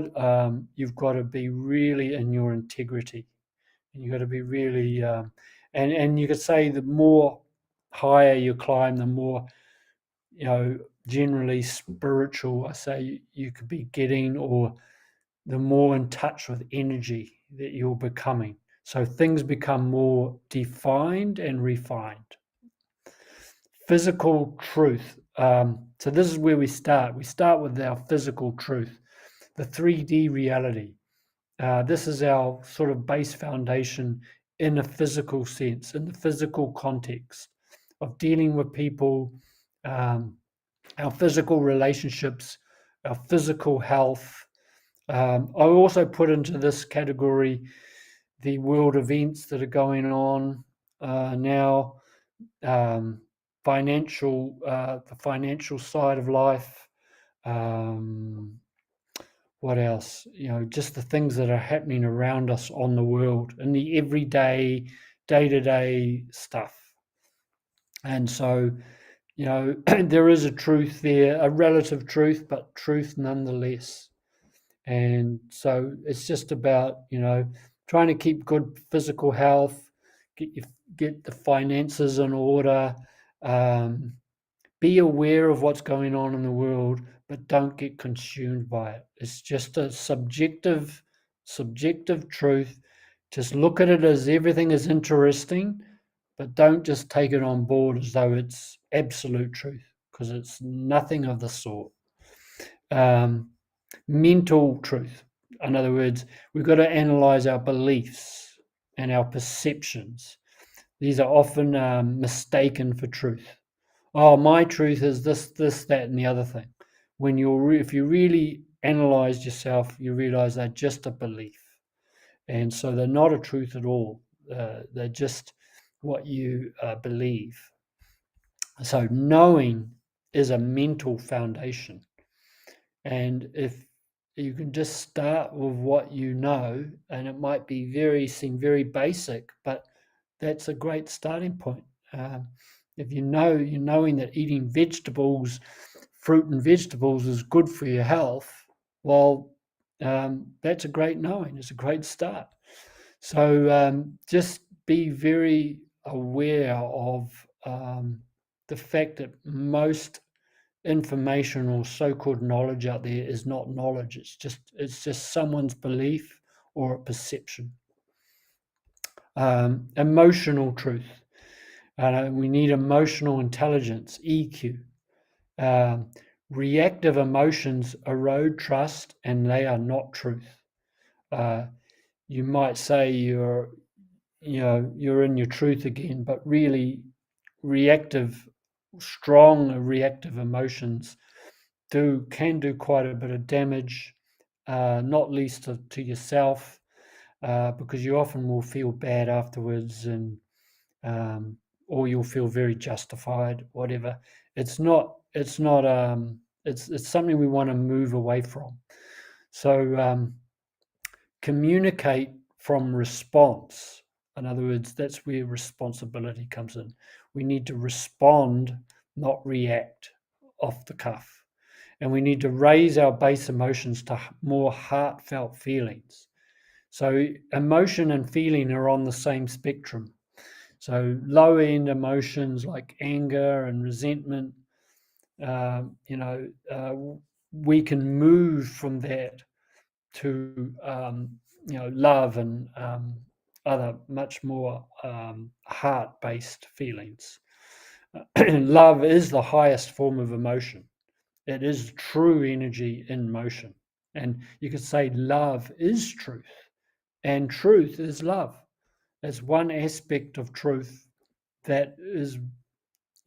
you've got to be really in your integrity. And you've got to be really, and you could say the more higher you climb, the more, generally spiritual, I say, you could be getting, or the more in touch with energy that you're becoming. So things become more defined and refined. Physical truth. So this is where we start. We start with our physical truth, the 3D reality. This is our sort of base foundation in a physical sense, in the physical context of dealing with people, our physical relationships, our physical health. I also put into this category the world events that are going on now, the financial side of life. What else? Just the things that are happening around us on the world and the everyday, day-to-day stuff. And so, there is a truth there, a relative truth, but truth nonetheless. And so it's just about, trying to keep good physical health, get the finances in order, be aware of what's going on in the world, but don't get consumed by it. It's just a subjective truth. Just look at it as everything is interesting, but don't just take it on board as though it's absolute truth, because it's nothing of the sort. Mental truth. In other words, we've got to analyze our beliefs and our perceptions. These are often mistaken for truth. Oh, my truth is this, that, and the other thing. If you really analyze yourself, you realize they're just a belief. And so they're not a truth at all. They're just what you believe. So knowing is a mental foundation. And if you can just start with what you know, and it might seem very basic, but that's a great starting point. If you're knowing that eating fruit and vegetables is good for your health, well, that's a great knowing. It's a great start. So just be very aware of the fact that most information or so-called knowledge out there is not knowledge. It's just someone's belief or a perception. Emotional truth. We need emotional intelligence, EQ. Reactive emotions erode trust, and they are not truth. You might say you're in your truth again, but really, strong reactive emotions can do quite a bit of damage, not least to yourself, because you often will feel bad afterwards, and or you'll feel very justified, whatever. It's something we want to move away from. So communicate from response. In other words, that's where responsibility comes in. We need to respond, not react off the cuff. and we need to raise our base emotions to more heartfelt feelings. So emotion and feeling are on the same spectrum. So low end emotions like anger and resentment, we can move from that to love and other much more heart-based feelings. Love is the highest form of emotion. It is true energy in motion. And you could say love is truth, and truth is love. It's one aspect of truth that is,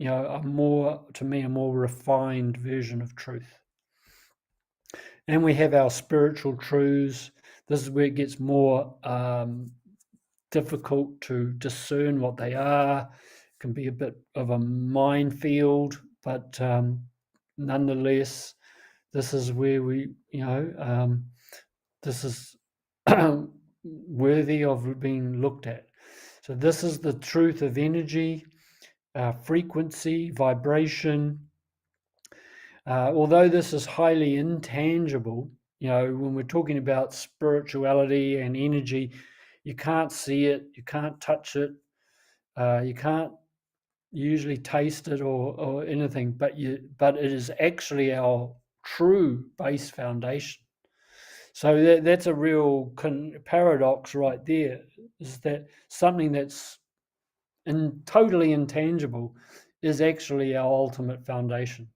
to me, a more refined version of truth. And we have our spiritual truths. This is where it gets more difficult to discern what they are. It can be a bit of a minefield, but nonetheless, this is where this is worthy of being looked at. So this is the truth of energy, frequency, vibration. Although this is highly intangible, when we're talking about spirituality and energy, you can't see it, you can't touch it, you can't usually taste it or anything, but it is actually our true base foundation. So that's a real paradox right there, is that something that's totally intangible is actually our ultimate foundation.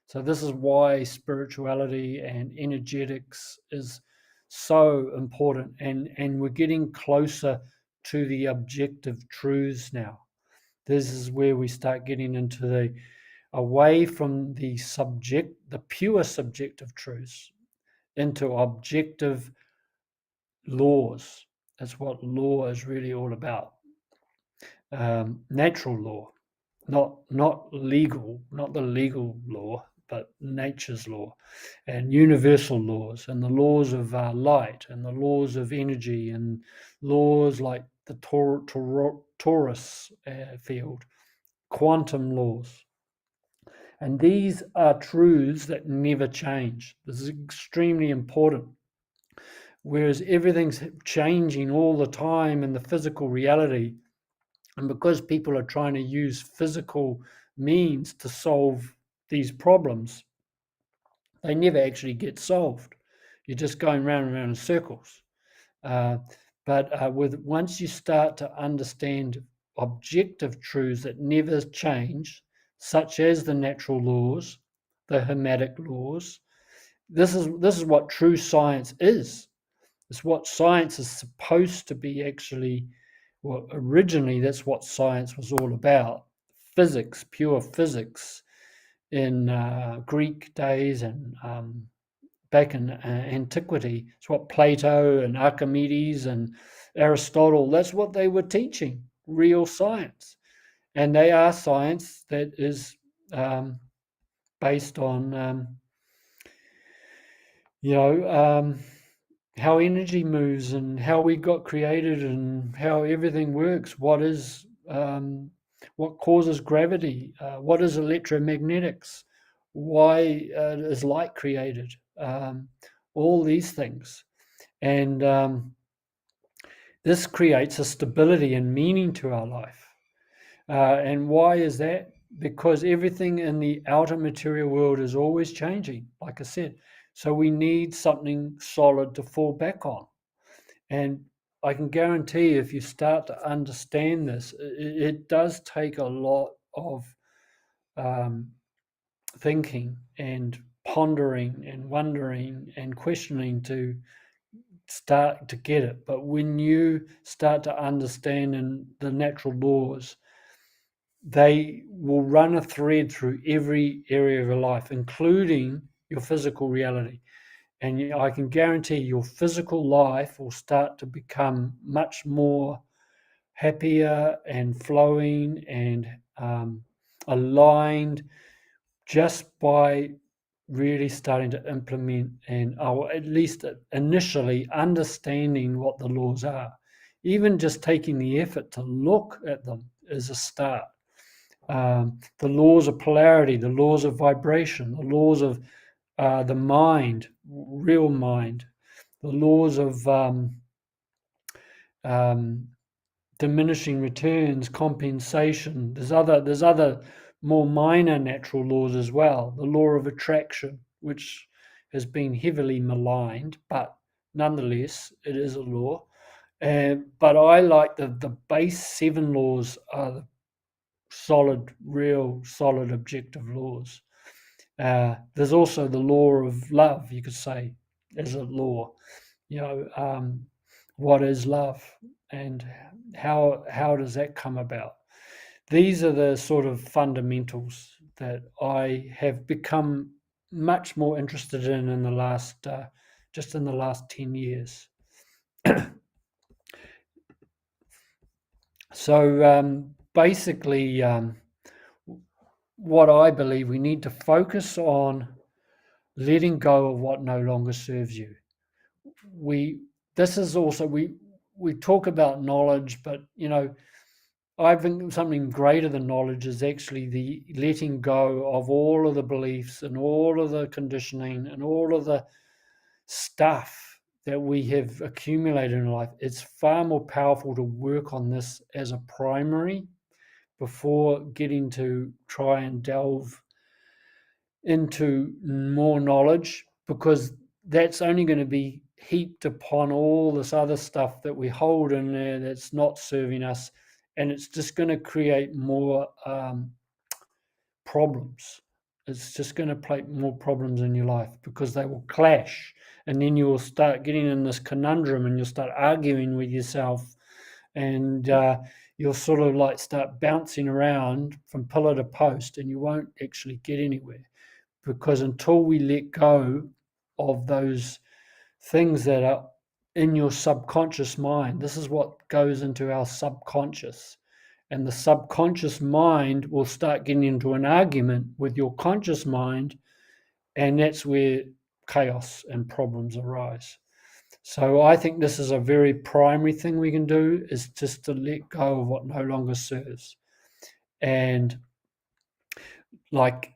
So this is why spirituality and energetics is so important, and we're getting closer to the objective truths now. This is where we start getting into away from the pure subjective truths, into objective laws. That's what law is really all about. Natural law, not legal, not the legal law, but nature's law, and universal laws, and the laws of light, and the laws of energy, and laws like the torus field, quantum laws. And these are truths that never change. This is extremely important. Whereas everything's changing all the time in the physical reality, and because people are trying to use physical means to solve these problems, they never actually get solved. You're just going round and round in circles. But once you start to understand objective truths that never change, such as the natural laws, the hermetic laws, this is what true science is. It's what science is supposed to be actually. Well, originally, that's what science was all about. Physics, pure physics, in Greek days and back in antiquity. It's what Plato and Archimedes and Aristotle, that's what they were teaching, real science. And they are science that is based on, how energy moves and how we got created and how everything works. What causes gravity? What is electromagnetics? Why is light created? All these things. And this creates a stability and meaning to our life. And why is that? Because everything in the outer material world is always changing, like I said. So we need something solid to fall back on. And I can guarantee if you start to understand this, it does take a lot of thinking and pondering and wondering and questioning to start to get it. But when you start to understand the natural laws, they will run a thread through every area of your life, including your physical reality. And I can guarantee your physical life will start to become much more happier and flowing and aligned just by really starting to implement or at least initially understanding what the laws are. Even just taking the effort to look at them is a start. The laws of polarity, the laws of vibration, the laws of the mind, real mind, the laws of um, diminishing returns, compensation. There's other more minor natural laws as well. The law of attraction, which has been heavily maligned, but nonetheless it is a law. But I like the base 7 laws are the solid, real solid objective laws. There's also the law of love, you could say, as a law. What is love, and how does that come about? These are the sort of fundamentals that I have become much more interested in the last just in the last 10 years. So basically, what I believe, we need to focus on letting go of what no longer serves you. We this is also we talk about knowledge, but I think something greater than knowledge is actually the letting go of all of the beliefs and all of the conditioning and all of the stuff that we have accumulated in life. It's far more powerful to work on this as a primary before getting to try and delve into more knowledge, because that's only going to be heaped upon all this other stuff that we hold in there that's not serving us, and it's just going to create more problems. It's just going to create more problems in your life because they will clash, and then you'll start getting in this conundrum and you'll start arguing with yourself, and you'll sort of like start bouncing around from pillar to post, and you won't actually get anywhere, because until we let go of those things that are in your subconscious mind, this is what goes into our subconscious. And the subconscious mind will start getting into an argument with your conscious mind, and that's where chaos and problems arise. So I think this is a very primary thing we can do, is just to let go of what no longer serves. And like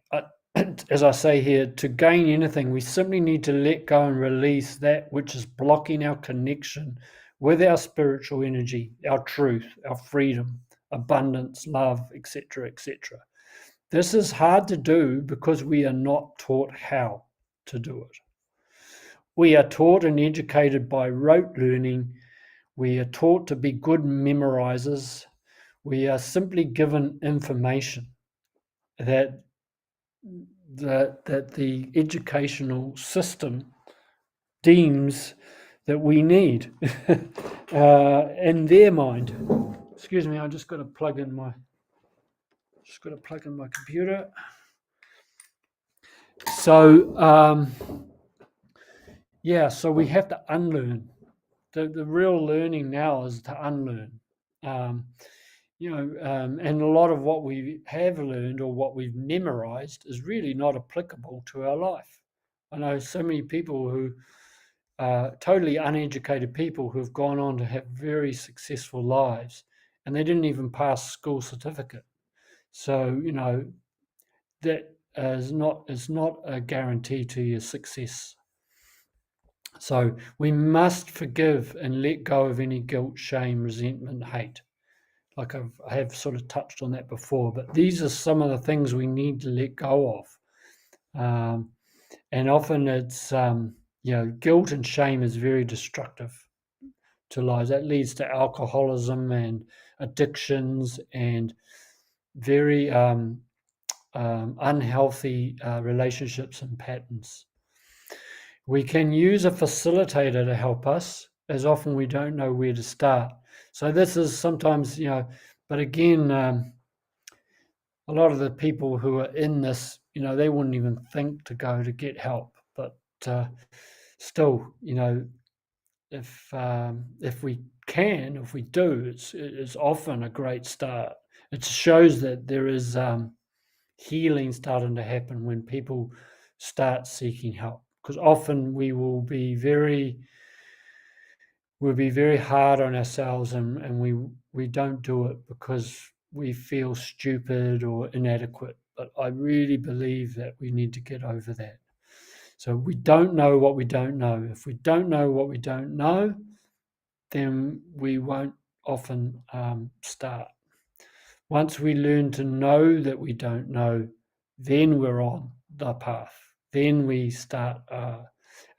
as I say here, to gain anything, we simply need to let go and release that which is blocking our connection with our spiritual energy, our truth, our freedom, abundance, love, etc., etc. This is hard to do because we are not taught how to do it. We are taught and educated by rote learning. We are taught to be good memorizers. We are simply given information that the educational system deems that we need in their mind. Excuse me, I just got to plug in my computer. So so we have to unlearn. The real learning now is to unlearn. And a lot of what we have learned or what we've memorized is really not applicable to our life. I know so many people who are totally uneducated people who have gone on to have very successful lives, and they didn't even pass school certificate. So that is not a guarantee to your success. So we must forgive and let go of any guilt, shame, resentment, hate. Like I have sort of touched on that before, but these are some of the things we need to let go of. And often it's, guilt and shame is very destructive to lives. That leads to alcoholism and addictions and very unhealthy relationships and patterns. We can use a facilitator to help us, as often we don't know where to start. So this is sometimes, but again, a lot of the people who are in this, they wouldn't even think to go to get help. But still, if we can, if we do, it's often a great start. It shows that there is healing starting to happen when people start seeking help, because often we'll be very hard on ourselves, and we don't do it because we feel stupid or inadequate. But I really believe that we need to get over that. So we don't know what we don't know. If we don't know what we don't know, then we won't often start. Once we learn to know that we don't know, then we're on the path. Then we start.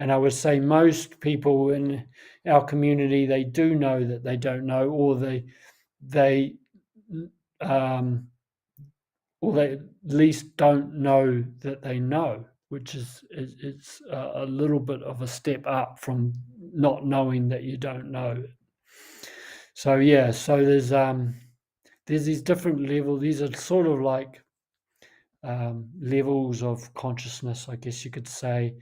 And I would say most people in our community, they do know that they don't know, they um, or they at least don't know that they know, which is it's a little bit of a step up from not knowing that you don't know. So yeah, so there's these different levels. These are sort of like levels of consciousness, I guess you could say.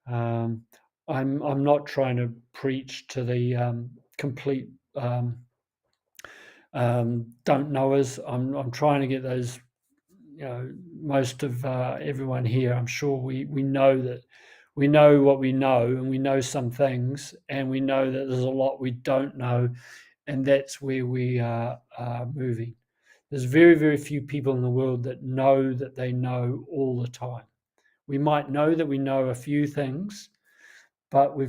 Um, I'm not trying to preach to the complete don't knowers. I'm trying to get those. Most of everyone here, I'm sure we know that we know what we know, and we know some things, and we know that there's a lot we don't know, and that's where we are moving. There's very, very few people in the world that know that they know all the time. We might know that we know a few things, but we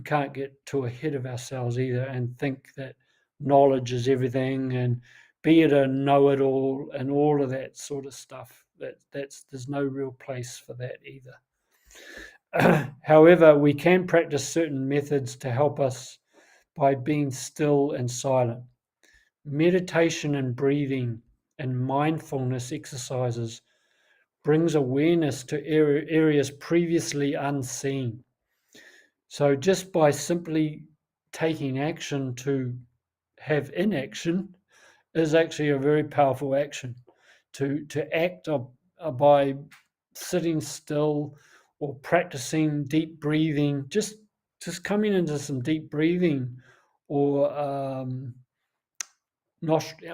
can't get too ahead of ourselves either and think that knowledge is everything and be it a know-it-all and all of that sort of stuff. There's no real place for that either. However, we can practice certain methods to help us by being still and silent. Meditation and breathing and mindfulness exercises brings awareness to areas previously unseen. So just by simply taking action to have inaction is actually a very powerful action. To act by sitting still or practicing deep breathing, just coming into some deep breathing or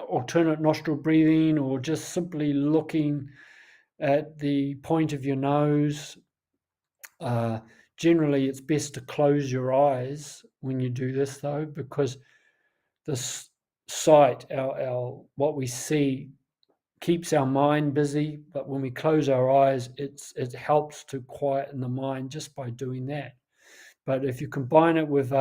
alternate nostril breathing, or just simply looking at the point of your nose. Uh, Generally, it's best to close your eyes when you do this, though, because this sight, our what we see, keeps our mind busy. But when we close our eyes, it helps to quieten the mind just by doing that. But if you combine it with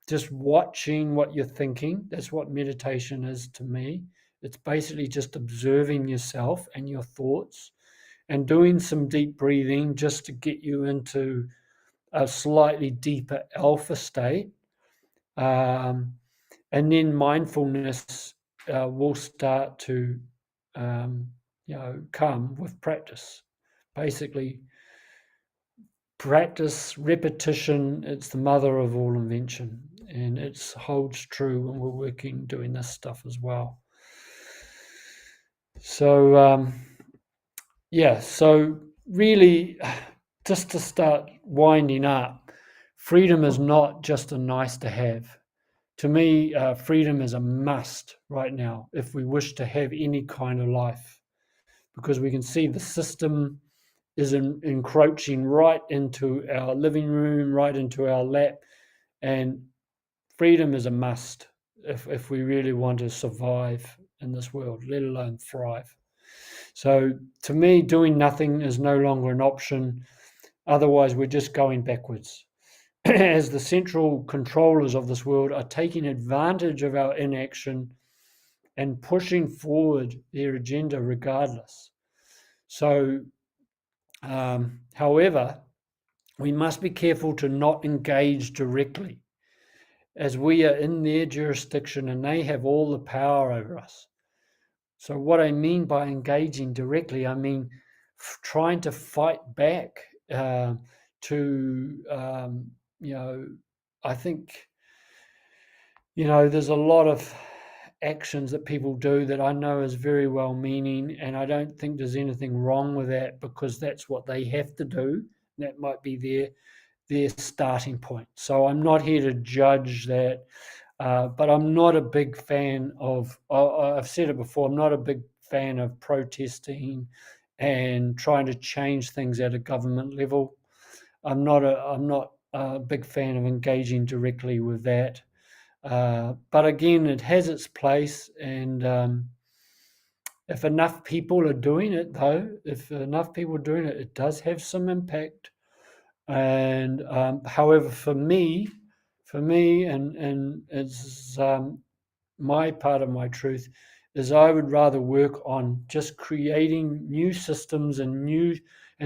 just watching what you're thinking, that's what meditation is to me. It's basically just observing yourself and your thoughts and doing some deep breathing just to get you into a slightly deeper alpha state. And then mindfulness will start to come with practice. Basically, practice, repetition, it's the mother of all invention, and it holds true when we're working doing this stuff as well. So so really, just to start winding up, freedom is not just a nice to have. To me, freedom is a must right now if we wish to have any kind of life, because we can see the system is encroaching right into our living room, right into our lap, and freedom is a must if we really want to survive in this world, let alone thrive. So to me, doing nothing is no longer an option. Otherwise, we're just going backwards. As the central controllers of this world are taking advantage of our inaction and pushing forward their agenda regardless. So, however, we must be careful to not engage directly, as we are in their jurisdiction and they have all the power over us. So, what I mean by engaging directly, I mean trying to fight back I think, there's a lot of actions that people do that I know is very well meaning, and I don't think there's anything wrong with that because that's what they have to do. That might be their starting point. So I'm not here to judge that, but I'm not a big fan of, I've said it before, I'm not a big fan of protesting and trying to change things at a government level. I'm not a big fan of engaging directly with that. But again, it has its place, and if enough people are doing it, though, it does have some impact And however, for me, and it's my part of my truth is I would rather work on just creating new systems and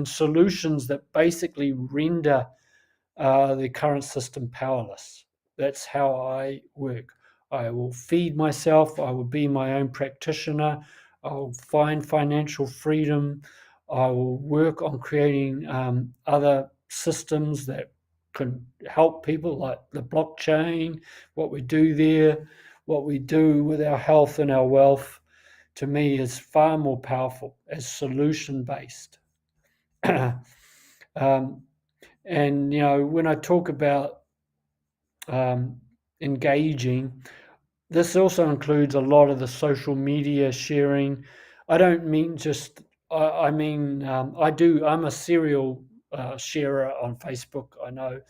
solutions that basically render the current system powerless. That's how I work. I will feed myself. I will be my own practitioner. I will find financial freedom. I will work on creating other systems that can help people, like the blockchain, what we do there, what we do with our health and our wealth, to me is far more powerful as solution based. um, and when I talk about engaging, this also includes a lot of the social media sharing. I don't mean just, I mean, I do, I'm a serial sharer on Facebook, I know.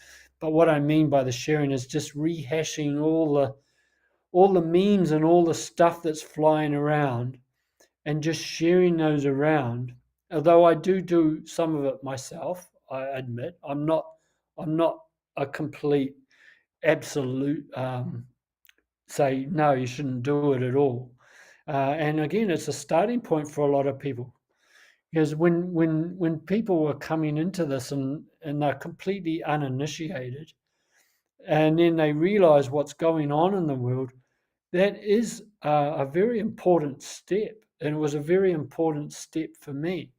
But what I mean by the sharing is just rehashing all the memes and all the stuff that's flying around and just sharing those around. Although I do some of it myself, I admit. I'm not a complete absolute say no, you shouldn't do it at all. And again, it's a starting point for a lot of people, because when people are coming into this and they're completely uninitiated, and then they realize what's going on in the world, that is a very important step, and it was a very important step for me.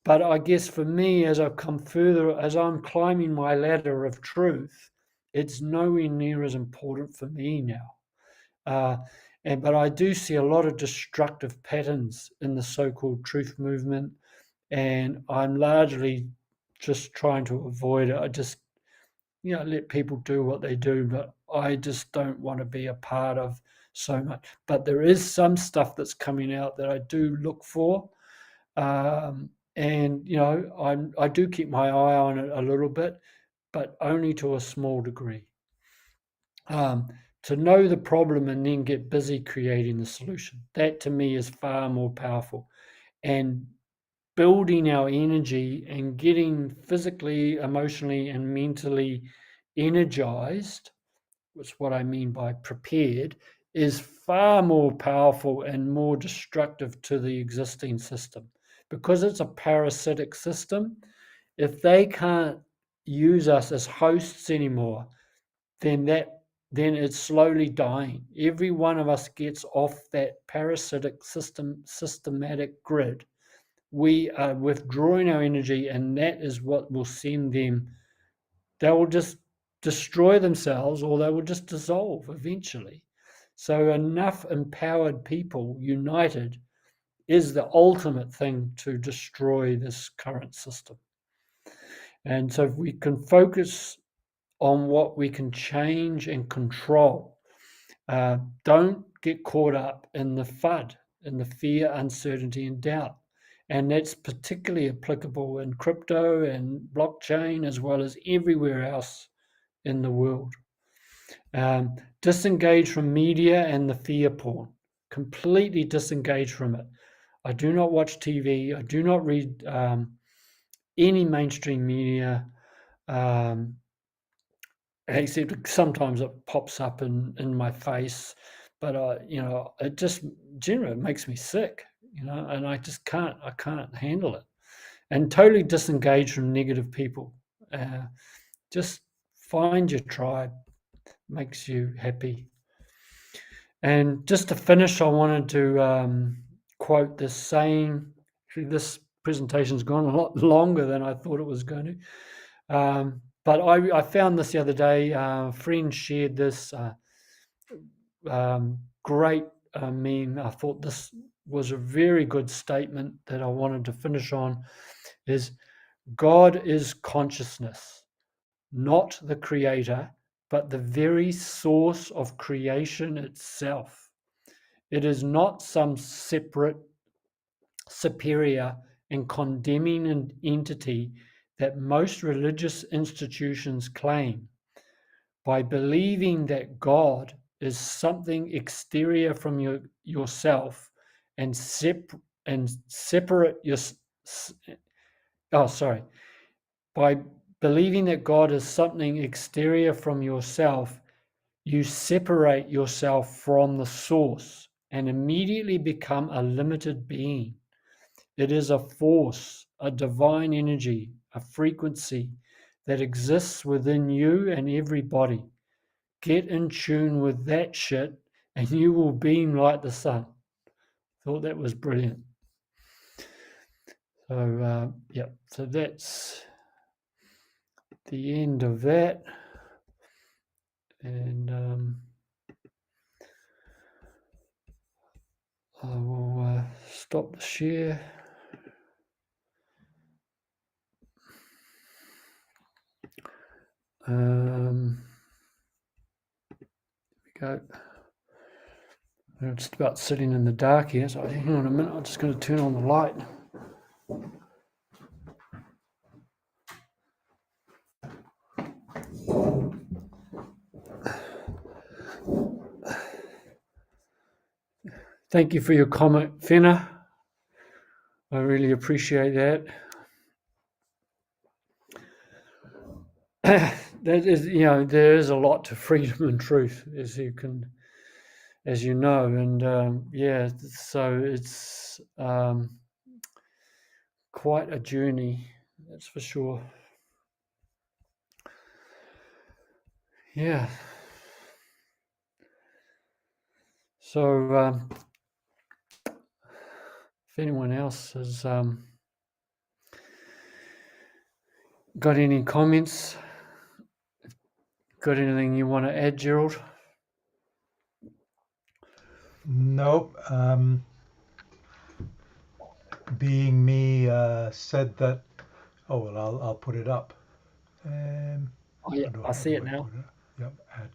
But I guess for me, as I've come further, as I'm climbing my ladder of truth, it's nowhere near as important for me now. Uh, but I do see a lot of destructive patterns in the so-called truth movement, and I'm largely just trying to avoid it. I just let people do what they do, but I just don't want to be a part of so much. But there is some stuff that's coming out that I do look for, and I do keep my eye on it a little bit, but only to a small degree. To know the problem and then get busy creating the solution, that to me is far more powerful. And building our energy and getting physically, emotionally, and mentally energized, which is what I mean by prepared, is far more powerful and more destructive to the existing system, because it's a parasitic system. If they can't use us as hosts anymore, then it's slowly dying. Every one of us gets off that parasitic systematic grid. We are withdrawing our energy, and that is what will send them. They will just destroy themselves, or they will just dissolve eventually. So enough empowered people united is the ultimate thing to destroy this current system. And so if we can focus on what we can change and control, don't get caught up in the FUD, in the fear, uncertainty, and doubt. And that's particularly applicable in crypto and blockchain, as well as everywhere else in the world. Disengage from media and the fear porn. Completely disengage from it. I do not watch TV. I do not read any mainstream media. Except sometimes it pops up in my face, but it just generally makes me sick, and I can't handle it, and totally disengage from negative people. Just find your tribe, makes you happy. And just to finish, I wanted to quote this saying. Actually, this presentation's gone a lot longer than I thought it was going to. But I found this the other day. A friend shared this great meme. I thought this was a very good statement that I wanted to finish on. Is God is consciousness, not the creator, but the very source of creation itself. It is not some separate, superior, and condemning an entity that most religious institutions claim. By believing that God is something exterior from yourself and separate your, by believing that God is something exterior from yourself, you separate yourself from the source and immediately become a limited being. It is a force, a divine energy, a frequency that exists within you and everybody. Get in tune with that shit and you will beam like the sun. Thought that was brilliant. So, yeah, so that's the end of that. And I will stop the share. There we go. I'm just about sitting in the dark here, so hang on a minute. I'm just going to turn on the light. Thank you for your comment, Fenna. I really appreciate that. That is, there is a lot to freedom and truth, as you know, and yeah, so it's quite a journey, that's for sure. Yeah. So, if anyone else has got any comments, got anything you want to add, Gerald? Nope. Being me said that. Oh well, I'll put it up. Oh, yeah, I see it now. Put it up? Yep. Add.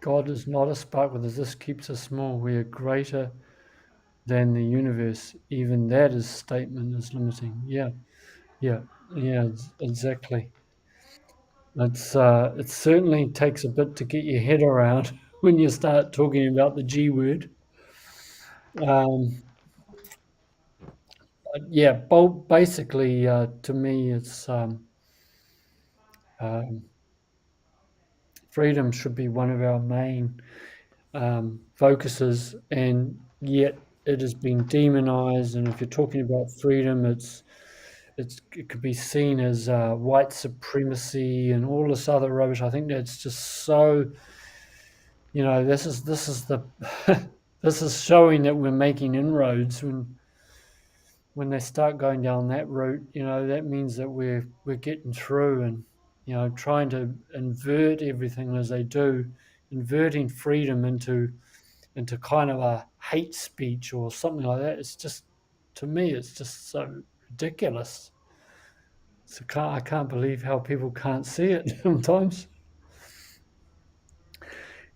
God is not a spark with us. This keeps us small. We are greater than the universe. Even that is statement is limiting. Yeah, exactly. It certainly takes a bit to get your head around when you start talking about the G word. Yeah, basically, to me, it's um, freedom should be one of our main focuses, and yet it has been demonized. And if you're talking about freedom, it could be seen as white supremacy and all this other rubbish. I think that's just so. This is the this is showing that we're making inroads when they start going down that route. That means that we're getting through and trying to invert everything as they do, inverting freedom into kind of a hate speech or something like that. It's just, to me, it's just so ridiculous. So I can't believe how people can't see it sometimes.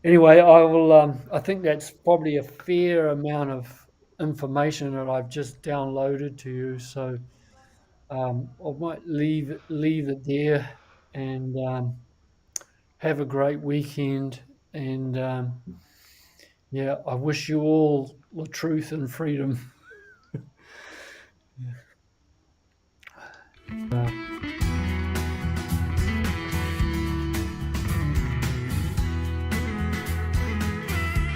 Anyway, I will. I think that's probably a fair amount of information that I've just downloaded to you. So I might leave it there and have a great weekend. And yeah, I wish you all the truth and freedom.